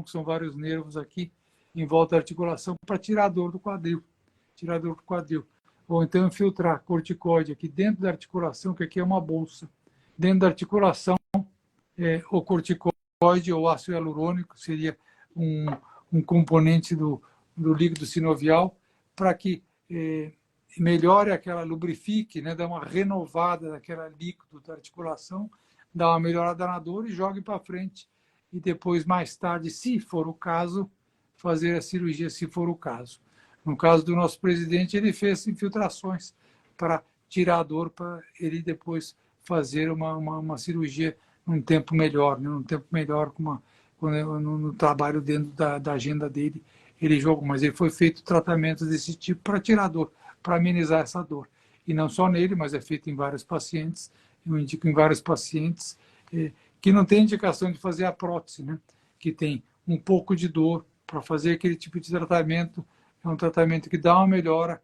que são vários nervos aqui, em volta da articulação, para tirar a dor do quadril. Tirar a dor do quadril. Ou então infiltrar corticoide aqui dentro da articulação, que aqui é uma bolsa. Dentro da articulação, o corticoide ou ácido hialurônico seria um componente do líquido sinovial para que melhore aquela, lubrifique, né, dá uma renovada daquela líquido da articulação, dá uma melhorada na dor e jogue para frente. E depois, mais tarde, se for o caso, fazer a cirurgia, se for o caso. No caso do nosso presidente, ele fez infiltrações para tirar a dor, para ele depois fazer uma cirurgia num tempo melhor, né? Num tempo melhor, no trabalho dentro da agenda dele, ele jogou. Mas ele foi feito tratamentos desse tipo para tirar a dor, para amenizar essa dor. E não só nele, mas é feito em vários pacientes. Eu indico em vários pacientes que não tem indicação de fazer a prótese, né? Que tem um pouco de dor para fazer aquele tipo de tratamento. É um tratamento que dá uma melhora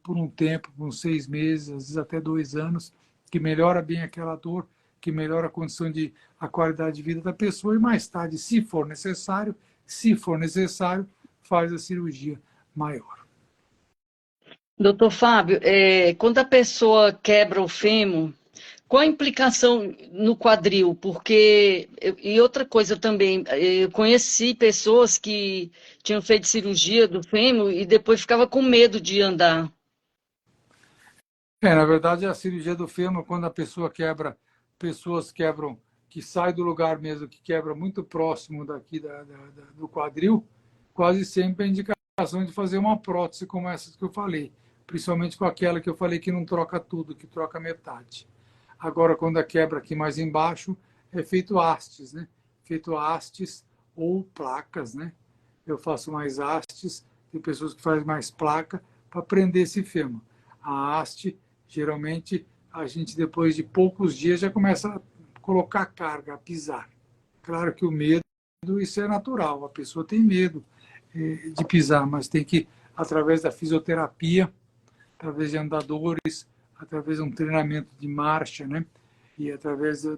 por um tempo, por uns 6 meses, às vezes até 2 anos, que melhora bem aquela dor, que melhora a qualidade de vida da pessoa e mais tarde, se for necessário, faz a cirurgia maior. Doutor Fábio, quando a pessoa quebra o fêmur, qual a implicação no quadril? Porque, e outra coisa também, eu conheci pessoas que tinham feito cirurgia do fêmur e depois ficava com medo de andar. Na verdade, a cirurgia do fêmur, quando a pessoa quebra, pessoas quebram que sai do lugar mesmo, que quebra muito próximo daqui do quadril, quase sempre a indicação de fazer uma prótese como essa que eu falei, principalmente com aquela que eu falei que não troca tudo, que troca metade. Agora, quando a quebra aqui mais embaixo, é feito hastes, né? Feito hastes ou placas, né? Eu faço mais hastes, tem pessoas que fazem mais placa para prender esse fêmur. A haste, geralmente, a gente depois de poucos dias já começa a colocar carga, a pisar. Claro que o medo, isso é natural, a pessoa tem medo de pisar, mas tem que, através da fisioterapia, através de andadores, através de um treinamento de marcha, né? E através de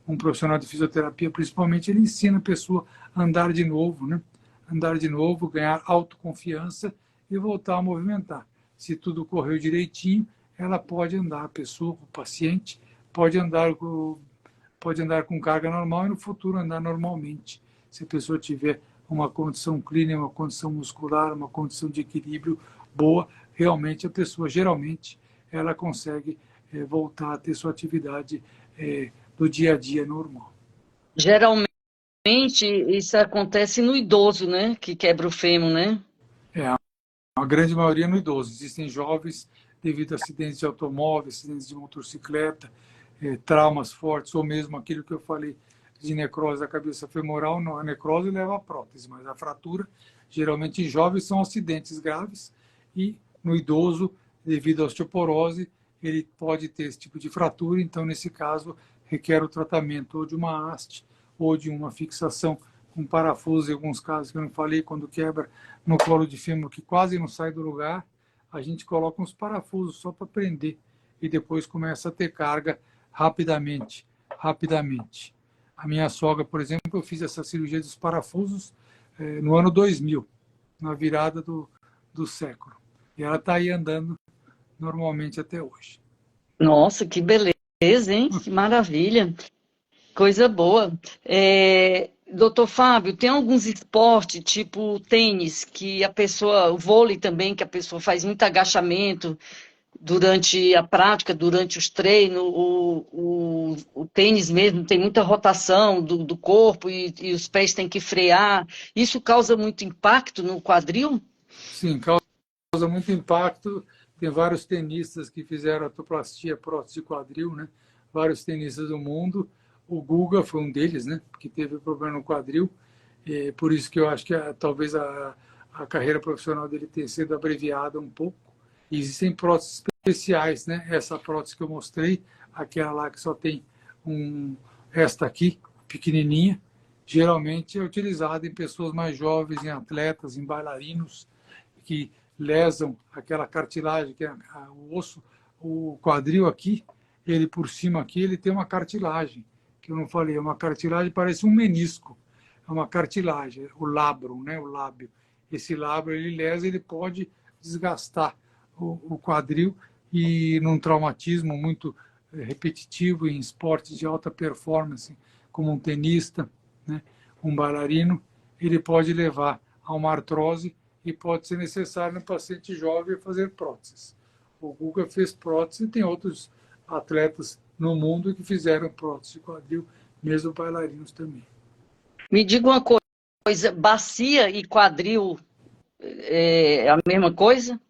um profissional de fisioterapia, principalmente, ele ensina a pessoa a andar de novo, né? Andar de novo, ganhar autoconfiança e voltar a movimentar. Se tudo correu direitinho, ela pode andar, a pessoa, o paciente, pode andar com carga normal e no futuro andar normalmente. Se a pessoa tiver uma condição clínica, uma condição muscular, uma condição de equilíbrio boa, realmente a pessoa, geralmente, ela consegue voltar a ter sua atividade do dia a dia normal. Geralmente, isso acontece no idoso, né? Que quebra o fêmur, né? A grande maioria no idoso. Existem jovens devido a acidentes de automóvel, acidentes de motocicleta, traumas fortes, ou mesmo aquilo que eu falei de necrose da cabeça femoral. A necrose leva a prótese, mas a fratura, geralmente em jovens, são acidentes graves, e no idoso, devido à osteoporose, ele pode ter esse tipo de fratura, então, nesse caso, requer o tratamento ou de uma haste ou de uma fixação com parafuso, em alguns casos que eu não falei, quando quebra no colo de fêmur, que quase não sai do lugar, a gente coloca uns parafusos só para prender e depois começa a ter carga rapidamente. A minha sogra, por exemplo, eu fiz essa cirurgia dos parafusos no ano 2000, na virada do século. E ela está aí andando normalmente até hoje. Nossa, que beleza, hein? Que maravilha. Coisa boa. Doutor Fábio, tem alguns esportes, tipo tênis, que a pessoa, o vôlei também, que a pessoa faz muito agachamento durante a prática, durante os treinos, o tênis mesmo tem muita rotação do corpo e os pés têm que frear. Isso causa muito impacto no quadril? Sim, causa muito impacto. Tem vários tenistas que fizeram artroplastia, prótese de quadril, né? Vários tenistas do mundo. O Guga foi um deles, né? Que teve problema no quadril. Por isso que eu acho que talvez a carreira profissional dele tenha sido abreviada um pouco. E existem próteses especiais, né? Essa prótese que eu mostrei, aquela lá que só tem esta aqui, pequenininha, geralmente é utilizada em pessoas mais jovens, em atletas, em bailarinos, que lesam aquela cartilagem, que é o osso, o quadril aqui, ele por cima aqui, ele tem uma cartilagem, que eu não falei, é uma cartilagem, parece um menisco, é uma cartilagem, o labrum, né, o lábio. Esse lábio, ele lesa, ele pode desgastar o quadril, e num traumatismo muito repetitivo em esportes de alta performance, como um tenista, né, um bailarino, ele pode levar a uma artrose e pode ser necessário no paciente jovem fazer próteses. O Guga fez prótese e tem outros atletas no mundo que fizeram prótese de quadril, mesmo bailarinos também. Me diga uma coisa, bacia e quadril é a mesma coisa?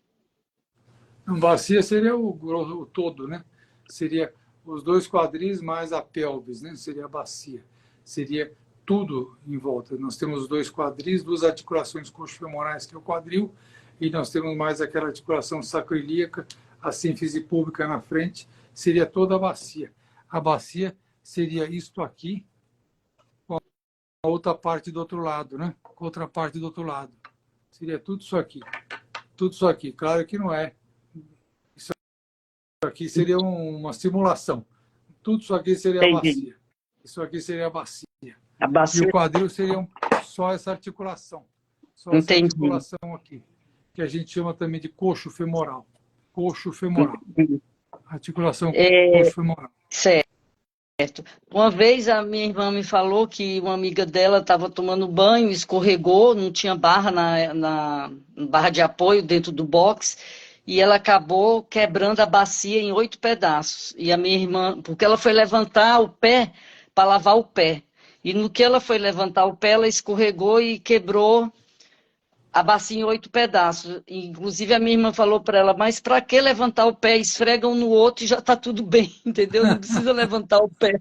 Não, bacia seria o todo, né? Seria os dois quadris mais a pelvis, né? Seria a bacia. Seria tudo em volta. Nós temos os dois quadris, duas articulações coxofemorais, que é o quadril, e nós temos mais aquela articulação sacroiliaca, a sínfise pública na frente, seria toda a bacia. A bacia seria isto aqui, com a outra parte do outro lado, né? Com outra parte do outro lado. Seria tudo isso aqui. Tudo isso aqui. Claro que não é. Isso aqui seria uma simulação. Tudo isso aqui seria a bacia. Isso aqui seria a bacia. A bacia. E o quadril seria só essa articulação. Só essa Entendi. articulação aqui. Que a gente chama também de coxo femoral. Coxo femoral. Articulação coxo femoral. Certo. Uma vez a minha irmã me falou que uma amiga dela estava tomando banho, escorregou, não tinha barra na barra de apoio dentro do box, e ela acabou quebrando a bacia em 8 pedaços. E a minha irmã, porque ela foi levantar o pé para lavar o pé. E no que ela foi levantar o pé, ela escorregou e quebrou a bacia em 8 pedaços. Inclusive, a minha irmã falou para ela, mas para que levantar o pé? Esfrega um no outro e já está tudo bem, entendeu? Não precisa levantar o pé.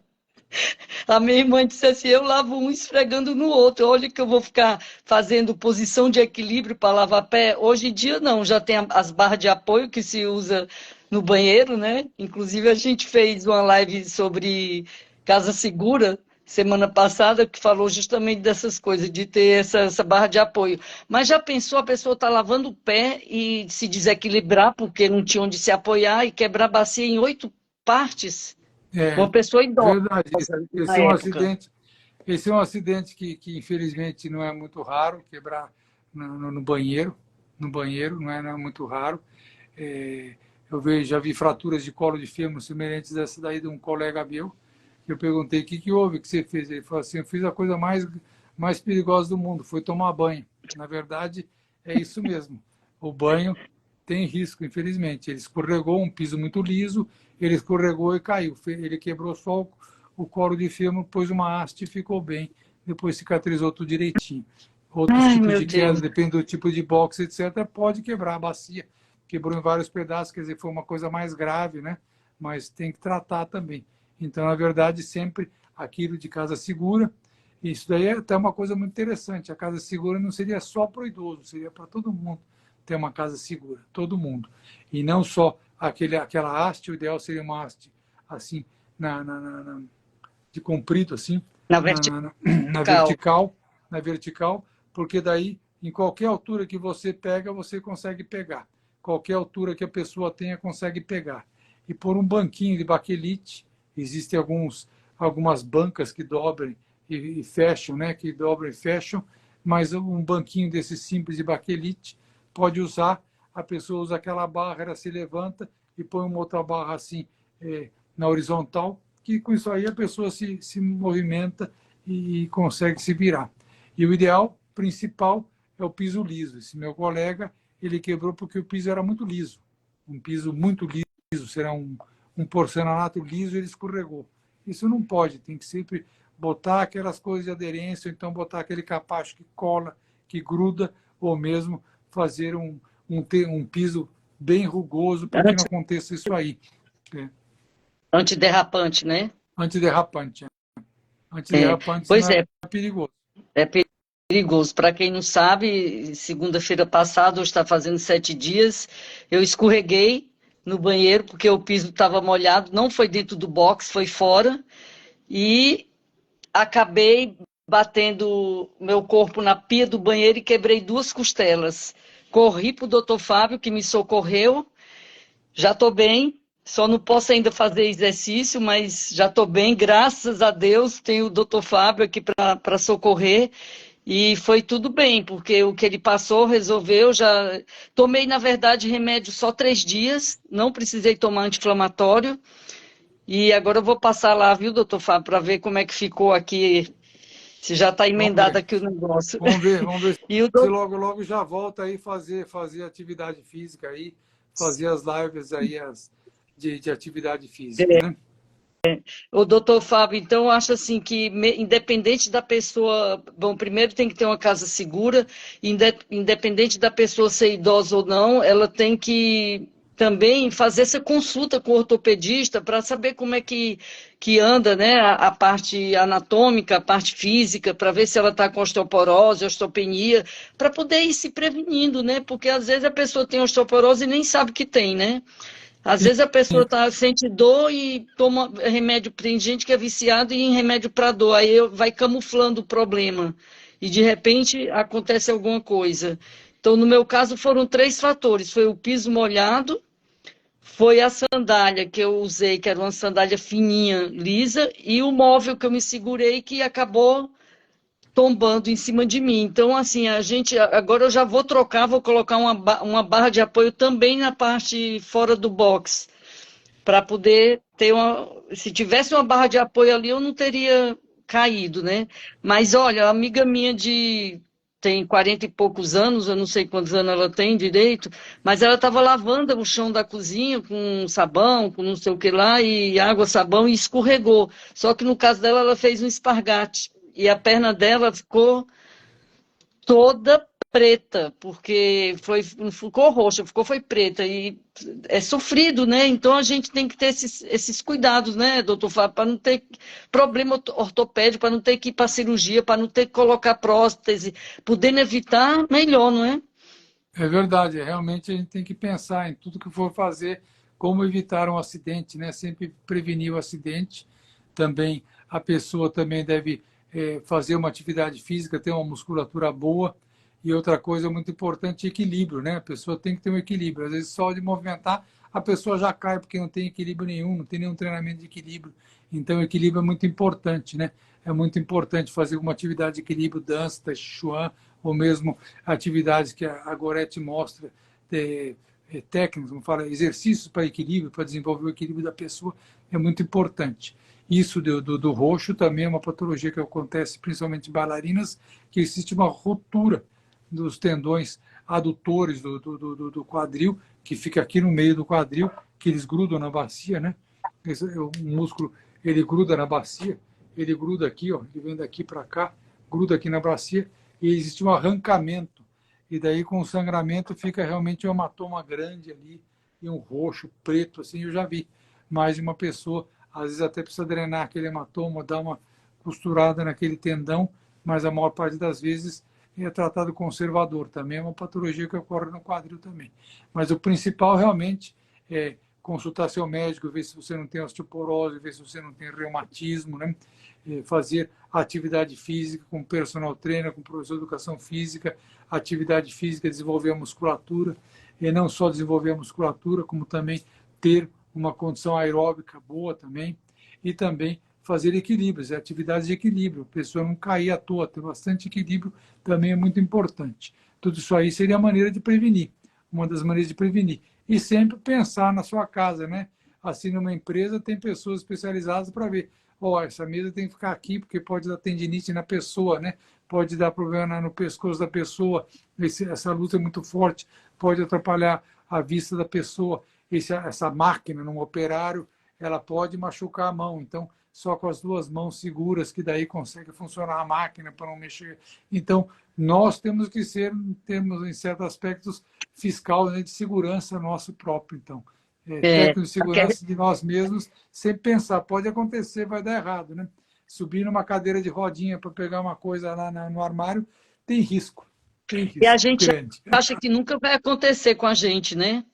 A minha irmã disse assim, eu lavo um esfregando no outro. Olha que eu vou ficar fazendo posição de equilíbrio para lavar pé. Hoje em dia, não. Já tem as barras de apoio que se usa no banheiro, né? Inclusive, a gente fez uma live sobre casa segura semana passada, que falou justamente dessas coisas, de ter essa barra de apoio. Mas já pensou, a pessoa está lavando o pé e se desequilibrar porque não tinha onde se apoiar e quebrar a bacia em 8 partes? É Uma pessoa idosa verdade. na Esse é um época. acidente, esse é um acidente que infelizmente não é muito raro, quebrar no banheiro, no banheiro, não é muito raro. É, já vi fraturas de colo de fêmur semelhantes dessa daí de um colega meu. Eu perguntei o que houve, que você fez. Ele falou assim, eu fiz a coisa mais perigosa do mundo, foi tomar banho. Na verdade, é isso mesmo. O banho tem risco, infelizmente. Ele escorregou, um piso muito liso, ele escorregou e caiu. Ele quebrou só o colo de fêmur, pôs uma haste e ficou bem. Depois cicatrizou tudo direitinho. Outros Ai, tipos meu de queda, Deus. depende do tipo de boxe, etc., pode quebrar a bacia. Quebrou em vários pedaços, quer dizer, foi uma coisa mais grave, né? Mas tem que tratar também. Então, na verdade, sempre aquilo de casa segura. Isso daí é até uma coisa muito interessante. A casa segura não seria só para o idoso, seria para todo mundo ter uma casa segura, todo mundo. E não só aquela haste, o ideal seria uma haste assim, de comprido, assim, Na na, na, na vertical. vertical, na vertical, porque daí, em qualquer altura que você pega, você consegue pegar. Qualquer altura que a pessoa tenha, consegue pegar. E por um banquinho de baquelite, existem algumas bancas que dobram e fecham, né? Que dobram e fecham, mas um banquinho desse simples de baquelite pode usar, a pessoa usa aquela barra, ela se levanta e põe uma outra barra assim na horizontal, que com isso aí a pessoa se movimenta e consegue se virar. E o ideal principal é o piso liso. Esse meu colega, ele quebrou porque o piso era muito liso. Um piso muito liso, será um porcelanato liso, ele escorregou. Isso não pode, tem que sempre botar aquelas coisas de aderência, ou então botar aquele capacho que cola, que gruda, ou mesmo fazer um piso bem rugoso para que não Anti- aconteça isso aí. É, Antiderrapante, né? antiderrapante. É. Antiderrapante, senão Pois é é, perigoso. é perigoso. Para quem não sabe, segunda-feira passada, hoje está fazendo 7 dias, eu escorreguei no banheiro porque o piso estava molhado, não foi dentro do box, foi fora, e acabei batendo meu corpo na pia do banheiro e quebrei 2 costelas. Corri para o doutor Fábio, que me socorreu. Já estou bem, só não posso ainda fazer exercício, mas já estou bem, graças a Deus. Tenho o doutor Fábio aqui para socorrer e foi tudo bem, porque o que ele passou resolveu. Já tomei, na verdade, remédio só 3 dias, não precisei tomar anti-inflamatório. E agora eu vou passar lá, viu, doutor Fábio, para ver como é que ficou aqui, se já está Vamos emendado ver. aqui o negócio. Vamos ver E o se doutor logo já volta aí fazer atividade física aí, fazer as lives aí de atividade física, né? O doutor Fábio, então, eu acho assim que, independente da pessoa, bom, primeiro tem que ter uma casa segura, independente da pessoa ser idosa ou não, ela tem que também fazer essa consulta com o ortopedista para saber como é que anda, né, a parte anatômica, a parte física, para ver se ela está com osteoporose, osteopenia, para poder ir se prevenindo, né, porque às vezes a pessoa tem osteoporose e nem sabe que tem, né? Às vezes a pessoa sente dor e toma remédio. Tem gente que é viciado em remédio para dor, aí vai camuflando o problema e de repente acontece alguma coisa. Então, no meu caso, foram 3 fatores: foi o piso molhado, foi a sandália que eu usei, que era uma sandália fininha, lisa, e o móvel que eu me segurei que acabou tombando em cima de mim. Então, assim, agora eu já vou trocar, vou colocar uma barra de apoio também na parte fora do box para poder ter uma. Se tivesse uma barra de apoio ali, eu não teria caído, né? Mas olha, a amiga minha de tem 40 e poucos anos, eu não sei quantos anos ela tem direito, mas ela estava lavando o chão da cozinha com sabão, com não sei o que lá, e água, sabão, e escorregou. Só que no caso dela, ela fez um espargate, e a perna dela ficou toda preta, porque não ficou roxa, foi preta, e é sofrido, né? Então a gente tem que ter esses cuidados, né, doutor Fábio, para não ter problema ortopédico, para não ter que ir para cirurgia, para não ter que colocar prótese, podendo evitar, melhor, não é? É verdade, realmente a gente tem que pensar em tudo que for fazer, como evitar um acidente, né? Sempre prevenir o acidente. Também a pessoa também deve fazer uma atividade física, ter uma musculatura boa. E outra coisa muito importante, equilíbrio, né? A pessoa tem que ter um equilíbrio. Às vezes só de movimentar a pessoa já cai porque não tem equilíbrio nenhum, não tem nenhum treinamento de equilíbrio. Então o equilíbrio é muito importante, né? É muito importante fazer uma atividade de equilíbrio, dança, tai chi chuan, ou mesmo atividades que a Gorete mostra, técnicas, como fala, exercícios para equilíbrio, para desenvolver o equilíbrio da pessoa, é muito importante. Isso do roxo também é uma patologia que acontece principalmente em bailarinas, que existe uma ruptura dos tendões adutores do quadril, que fica aqui no meio do quadril, que eles grudam na bacia, né? O músculo, ele gruda na bacia, ele gruda aqui, ó, ele vem daqui para cá, gruda aqui na bacia, e existe um arrancamento. E daí, com o sangramento, fica realmente um hematoma grande ali, e um roxo, preto, assim, eu já vi mais de uma pessoa, às vezes até precisa drenar aquele hematoma, dar uma costurada naquele tendão, mas a maior parte das vezes é tratado conservador, também é uma patologia que ocorre no quadril também. Mas o principal realmente é consultar seu médico, ver se você não tem osteoporose, ver se você não tem reumatismo, né? Fazer atividade física com personal trainer, com professor de educação física, atividade física, desenvolver a musculatura, e não só desenvolver a musculatura, como também ter uma condição aeróbica boa também, e também fazer equilíbrios, atividades de equilíbrio, a pessoa não cair à toa, ter bastante equilíbrio também é muito importante. Tudo isso aí seria a maneira de prevenir, uma das maneiras de prevenir. E sempre pensar na sua casa, né? Assim, numa empresa, tem pessoas especializadas para ver, ó, essa mesa tem que ficar aqui, porque pode dar tendinite na pessoa, né? Pode dar problema no pescoço da pessoa, essa luz é muito forte, pode atrapalhar a vista da pessoa, essa máquina, num operário, ela pode machucar a mão, então só com as duas mãos seguras que daí consegue funcionar a máquina para não mexer. Então, nós temos que ser, temos em certos aspectos, fiscal, né, de segurança nosso próprio, então. Técnico de segurança de nós mesmos, sempre pensar, pode acontecer, vai dar errado, né? Subir numa cadeira de rodinha para pegar uma coisa lá no armário, tem risco E a gente grande. acha que nunca vai acontecer com a gente, né?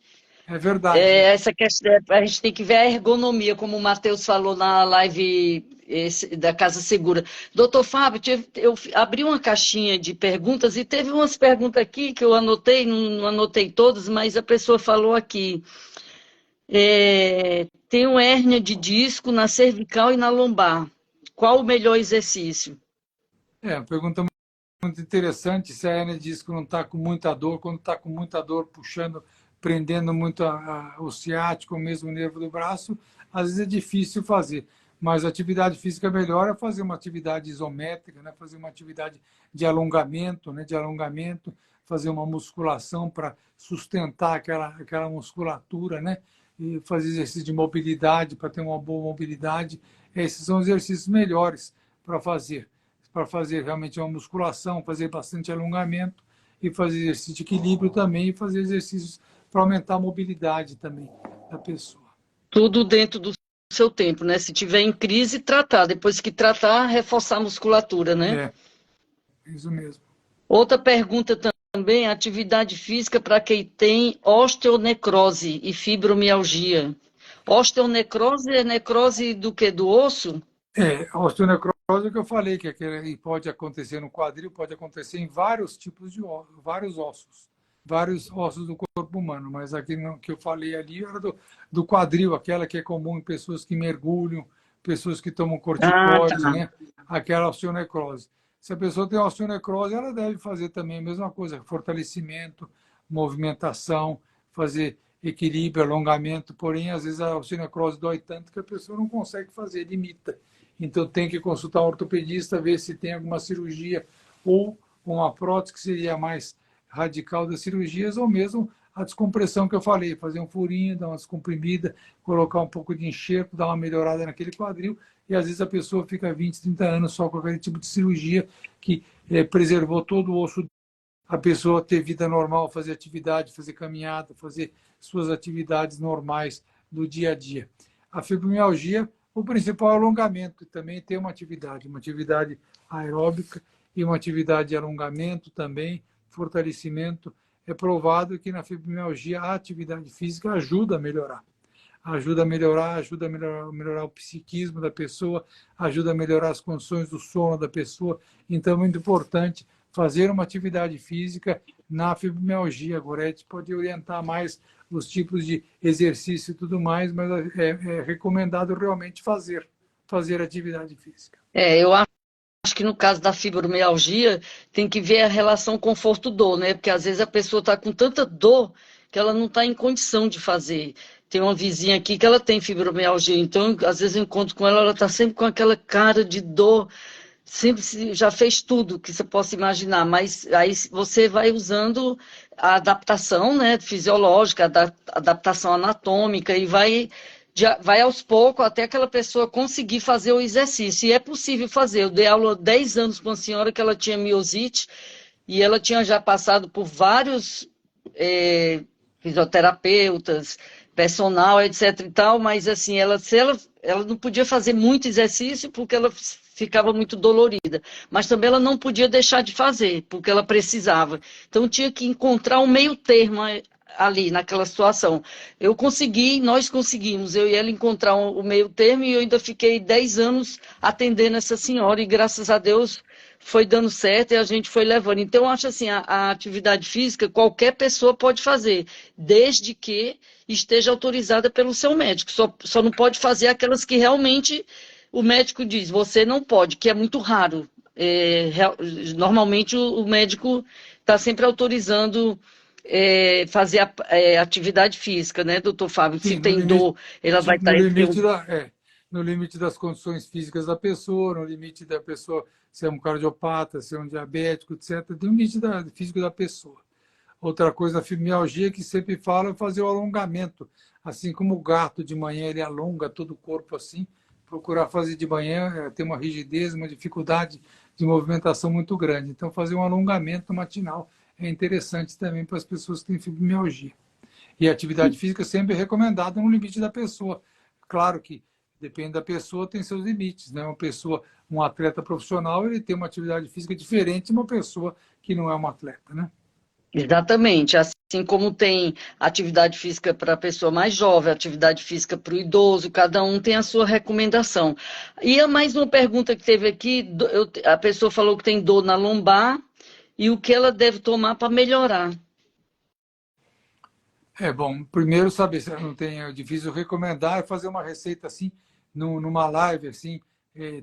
É verdade. Essa questão, a gente tem que ver a ergonomia, como o Matheus falou na live da Casa Segura. Doutor Fábio, eu abri uma caixinha de perguntas e teve umas perguntas aqui que eu anotei, não anotei todas, mas a pessoa falou aqui. Tenho hérnia de disco na cervical e na lombar. Qual o melhor exercício? Uma pergunta muito interessante, se a hernia de disco não está com muita dor, quando está com muita dor, puxando, prendendo muito o ciático, o mesmo nervo do braço, às vezes é difícil fazer. Mas a atividade física melhor é fazer uma atividade isométrica, né? Fazer uma atividade de alongamento, né? Fazer uma musculação para sustentar aquela musculatura, né? E fazer exercício de mobilidade para ter uma boa mobilidade. Esses são exercícios melhores para fazer realmente uma musculação, fazer bastante alongamento e fazer exercício de equilíbrio também e fazer exercícios para aumentar a mobilidade também da pessoa. Tudo dentro do seu tempo, né? Se tiver em crise, tratar. Depois que tratar, reforçar a musculatura, né? Isso mesmo. Outra pergunta também, atividade física para quem tem osteonecrose e fibromialgia. Osteonecrose é necrose do que? Do osso? A osteonecrose é o que eu falei, que pode acontecer no quadril, pode acontecer em vários tipos de vários ossos do corpo humano, mas aqui que eu falei ali era do quadril, aquela que é comum em pessoas que mergulham, pessoas que tomam corticoides, né? Aquela osteonecrose. Se a pessoa tem osteonecrose, ela deve fazer também a mesma coisa, fortalecimento, movimentação, fazer equilíbrio, alongamento, porém, às vezes a osteonecrose dói tanto que a pessoa não consegue fazer, limita. Então, tem que consultar um ortopedista, ver se tem alguma cirurgia ou ou uma prótese, que seria a mais radical das cirurgias, ou mesmo a descompressão que eu falei, fazer um furinho, dar uma descomprimida, colocar um pouco de enxerto, dar uma melhorada naquele quadril, e às vezes a pessoa fica 20, 30 anos só com aquele tipo de cirurgia que preservou todo o osso, a pessoa ter vida normal, fazer atividade, fazer caminhada, fazer suas atividades normais do dia a dia. A fibromialgia, o principal é o alongamento, também tem uma atividade aeróbica e uma atividade de alongamento também, fortalecimento. É provado que na fibromialgia a atividade física ajuda a melhorar. Ajuda a melhorar o psiquismo da pessoa, ajuda a melhorar as condições do sono da pessoa. Então, é muito importante fazer uma atividade física na fibromialgia. A Gorete pode orientar mais os tipos de exercício e tudo mais, mas é recomendado realmente fazer atividade física. Eu acho que no caso da fibromialgia tem que ver a relação conforto-dor, né? Porque às vezes a pessoa está com tanta dor que ela não está em condição de fazer. Tem uma vizinha aqui que ela tem fibromialgia, então às vezes eu encontro com ela, ela está sempre com aquela cara de dor, sempre já fez tudo que você possa imaginar, mas aí você vai usando a adaptação, né, fisiológica, a adaptação anatômica e vai aos poucos até aquela pessoa conseguir fazer o exercício. E é possível fazer. Eu dei aula há 10 anos com uma senhora que ela tinha miosite e ela tinha já passado por vários fisioterapeutas, personal, etc e tal, mas assim, ela não podia fazer muito exercício porque ela ficava muito dolorida, mas também ela não podia deixar de fazer, porque ela precisava. Então tinha que encontrar um meio termo ali naquela situação. Nós conseguimos, eu e ela encontrar o meio termo e eu ainda fiquei 10 anos atendendo essa senhora e graças a Deus foi dando certo e a gente foi levando. Então, eu acho assim, a atividade física qualquer pessoa pode fazer, desde que esteja autorizada pelo seu médico. Só não pode fazer aquelas que realmente o médico diz, você não pode, que é muito raro. Normalmente o médico está sempre autorizando fazer atividade física, né, doutor Fábio? Sim, Se tem dor, ela vai estar... No limite das condições físicas da pessoa, no limite da pessoa ser um cardiopata, ser um diabético, etc. Tem um limite físico da pessoa. Outra coisa, a fibromialgia que sempre fala é fazer o alongamento. Assim como o gato de manhã ele alonga todo o corpo assim, procurar fazer de manhã tem uma rigidez, uma dificuldade de movimentação muito grande. Então, fazer um alongamento matinal é interessante também para as pessoas que têm fibromialgia. E a atividade física sempre é recomendada no limite da pessoa. Claro que depende da pessoa, tem seus limites, né? Um atleta profissional, ele tem uma atividade física diferente de uma pessoa que não é um atleta, né? Exatamente, assim como tem atividade física para a pessoa mais jovem, atividade física para o idoso, cada um tem a sua recomendação. E mais uma pergunta que teve aqui, a pessoa falou que tem dor na lombar e o que ela deve tomar para melhorar. Bom, primeiro saber se ela não tem, é difícil recomendar, fazer uma receita assim, numa live, assim,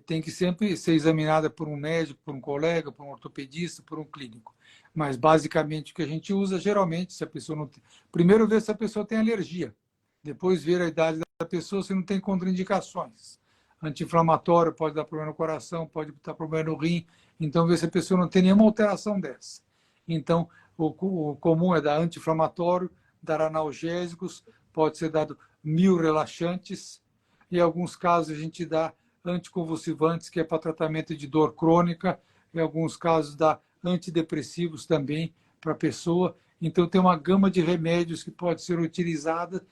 tem que sempre ser examinada por um médico, por um colega, por um ortopedista, por um clínico. Mas, basicamente, o que a gente usa, geralmente, se a pessoa não tem... Primeiro, ver se a pessoa tem alergia. Depois, ver a idade da pessoa, se não tem contraindicações. Anti-inflamatório pode dar problema no coração, pode dar problema no rim. Então, ver se a pessoa não tem nenhuma alteração dessa. Então, o comum é dar anti-inflamatório, dar analgésicos, pode ser dado relaxantes. Em alguns casos, a gente dá anticonvulsivantes, que é para tratamento de dor crônica. Em alguns casos, dá antidepressivos também para a pessoa. Então, tem uma gama de remédios que pode ser utilizada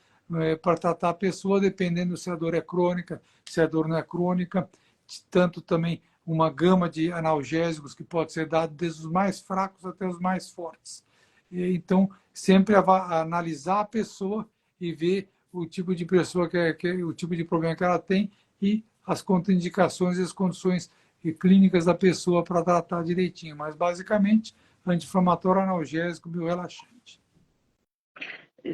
para tratar a pessoa, dependendo se a dor é crônica, se a dor não é crônica. Tanto também uma gama de analgésicos que pode ser dado desde os mais fracos até os mais fortes. Então, sempre analisar a pessoa e ver o tipo de pessoa o tipo de problema que ela tem e as contraindicações e as condições clínicas da pessoa para tratar direitinho. Mas, basicamente, anti-inflamatório, analgésico, biorelaxante.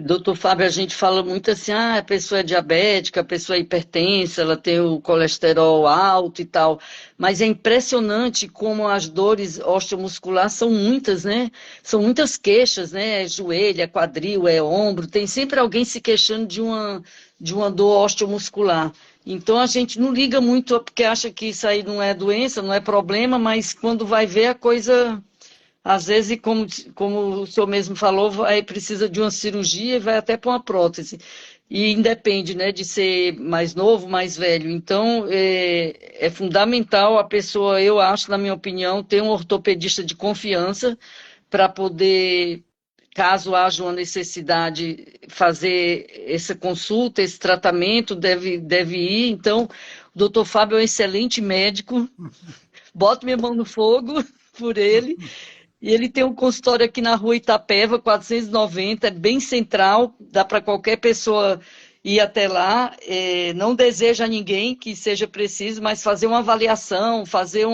Doutor Fábio, a gente fala muito assim, a pessoa é diabética, a pessoa é hipertensa, ela tem o colesterol alto e tal, mas é impressionante como as dores osteomusculares são muitas, né? São muitas queixas, né? É joelho, é quadril, é ombro, tem sempre alguém se queixando de uma dor osteomuscular. Então a gente não liga muito porque acha que isso aí não é doença, não é problema, mas quando vai ver a coisa às vezes, como o senhor mesmo falou, precisa de uma cirurgia e vai até para uma prótese. E independe, né, de ser mais novo, mais velho. Então, é fundamental a pessoa, eu acho, na minha opinião, ter um ortopedista de confiança para poder, caso haja uma necessidade, fazer essa consulta, esse tratamento, deve ir. Então, o doutor Fábio é um excelente médico, boto minha mão no fogo por ele. E ele tem um consultório aqui na rua Itapeva, 490, é bem central, dá para qualquer pessoa ir até lá. Não deseja a ninguém que seja preciso, mas fazer uma avaliação, fazer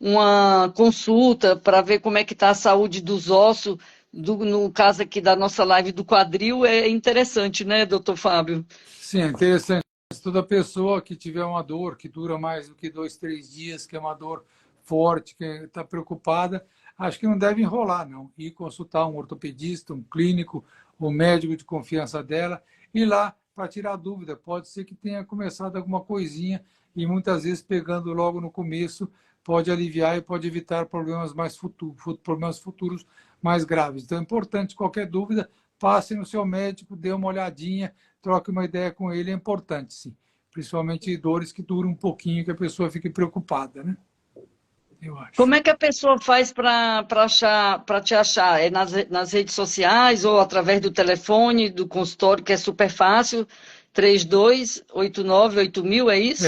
uma consulta para ver como é que está a saúde dos ossos, no caso aqui da nossa live do quadril, é interessante, né, doutor Fábio? Sim, é interessante. Toda pessoa que tiver uma dor que dura mais do que 2, 3 dias, que é uma dor forte, que está preocupada, acho que não deve enrolar, não. Ir consultar um ortopedista, um clínico, um médico de confiança dela, ir lá para tirar dúvida. Pode ser que tenha começado alguma coisinha e muitas vezes pegando logo no começo pode aliviar e pode evitar problemas problemas futuros mais graves. Então é importante, qualquer dúvida, passe no seu médico, dê uma olhadinha, troque uma ideia com ele, é importante, sim. Principalmente dores que duram um pouquinho, que a pessoa fique preocupada, né? Eu acho. Como é que a pessoa faz para te achar? É nas redes sociais ou através do telefone, do consultório, que é super fácil? 32898000, é isso?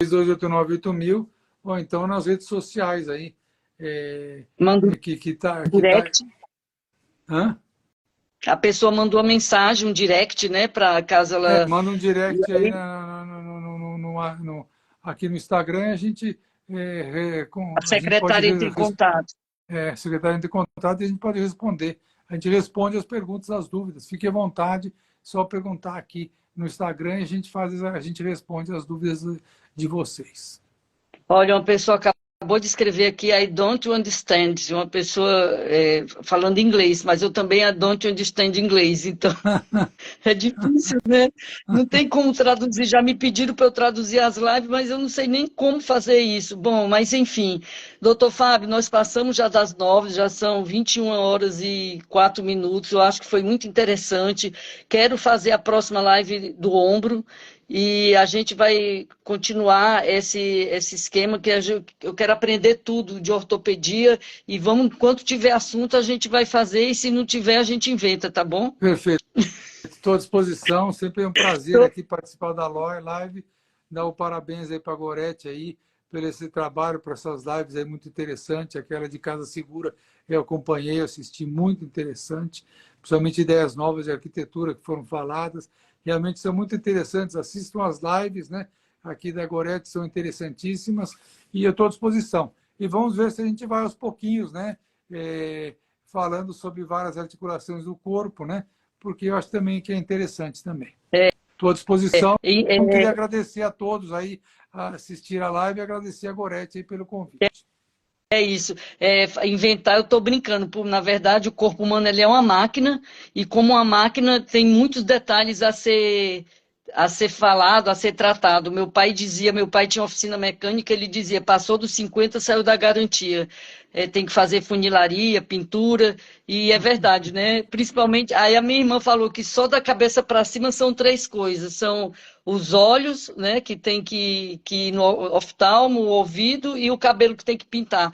32898000, ou então nas redes sociais aí. Manda um direct. Hã? A pessoa mandou uma mensagem, um direct, né? Para caso ela. Manda um direct aí aqui no Instagram, a gente. A secretária entra em contato. A secretária entra em contato e a gente pode responder. A gente responde as perguntas, as dúvidas. Fique à vontade, só perguntar aqui no Instagram e a gente responde as dúvidas de vocês. Olha, uma pessoa acabou de escrever aqui, I don't understand, uma pessoa falando inglês, mas eu também I don't understand inglês, então é difícil, né? Não tem como traduzir, já me pediram para eu traduzir as lives, mas eu não sei nem como fazer isso. Bom, mas enfim, doutor Fábio, nós passamos já das 9, já são 21h04, eu acho que foi muito interessante, quero fazer a próxima live do ombro, e a gente vai continuar esse esquema que eu quero aprender tudo de ortopedia e vamos, enquanto tiver assunto, a gente vai fazer e se não tiver, a gente inventa, tá bom? Perfeito. Estou à disposição, sempre é um prazer aqui participar da live, dar o parabéns aí para a Gorete aí, por esse trabalho, por essas lives aí muito interessante, aquela de Casa Segura eu acompanhei, assisti, muito interessante, principalmente ideias novas de arquitetura que foram faladas, realmente são muito interessantes, assistam as lives, né, aqui da Gorete, são interessantíssimas, e eu estou à disposição. E vamos ver se a gente vai aos pouquinhos, né, falando sobre várias articulações do corpo, né, porque eu acho também que é interessante também. Estou à disposição. Queria agradecer a todos aí a assistir a live e agradecer a Gorete aí pelo convite. É isso. Inventar, eu estou brincando. Na verdade, o corpo humano ele é uma máquina e como uma máquina tem muitos detalhes a ser falado, a ser tratado. Meu pai tinha oficina mecânica, ele dizia, passou dos 50, saiu da garantia. Tem que fazer funilaria, pintura, e é verdade, né? Principalmente, aí a minha irmã falou que só da cabeça para cima são 3 coisas, são os olhos, né, que tem que ir no oftalmo, o ouvido e o cabelo que tem que pintar,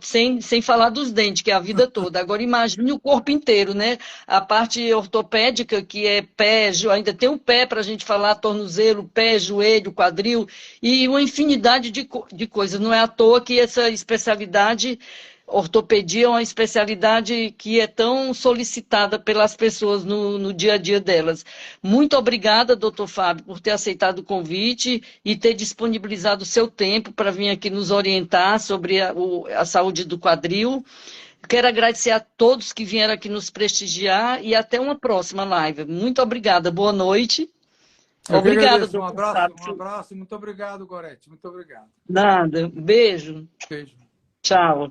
sem falar dos dentes, que é a vida toda. Agora imagine o corpo inteiro, né? A parte ortopédica, que é pé, ainda tem o pé para a gente falar, tornozelo, pé, joelho, quadril, e uma infinidade de coisas. Não é à toa que essa especialidade, ortopedia, é uma especialidade que é tão solicitada pelas pessoas no dia a dia delas. Muito obrigada, doutor Fábio, por ter aceitado o convite e ter disponibilizado o seu tempo para vir aqui nos orientar sobre a saúde do quadril. Quero agradecer a todos que vieram aqui nos prestigiar e até uma próxima live. Muito obrigada, boa noite. Obrigada, doutor Fábio. Um abraço, muito obrigado, Gorete, muito obrigado. Nada, beijo. Beijo. Tchau.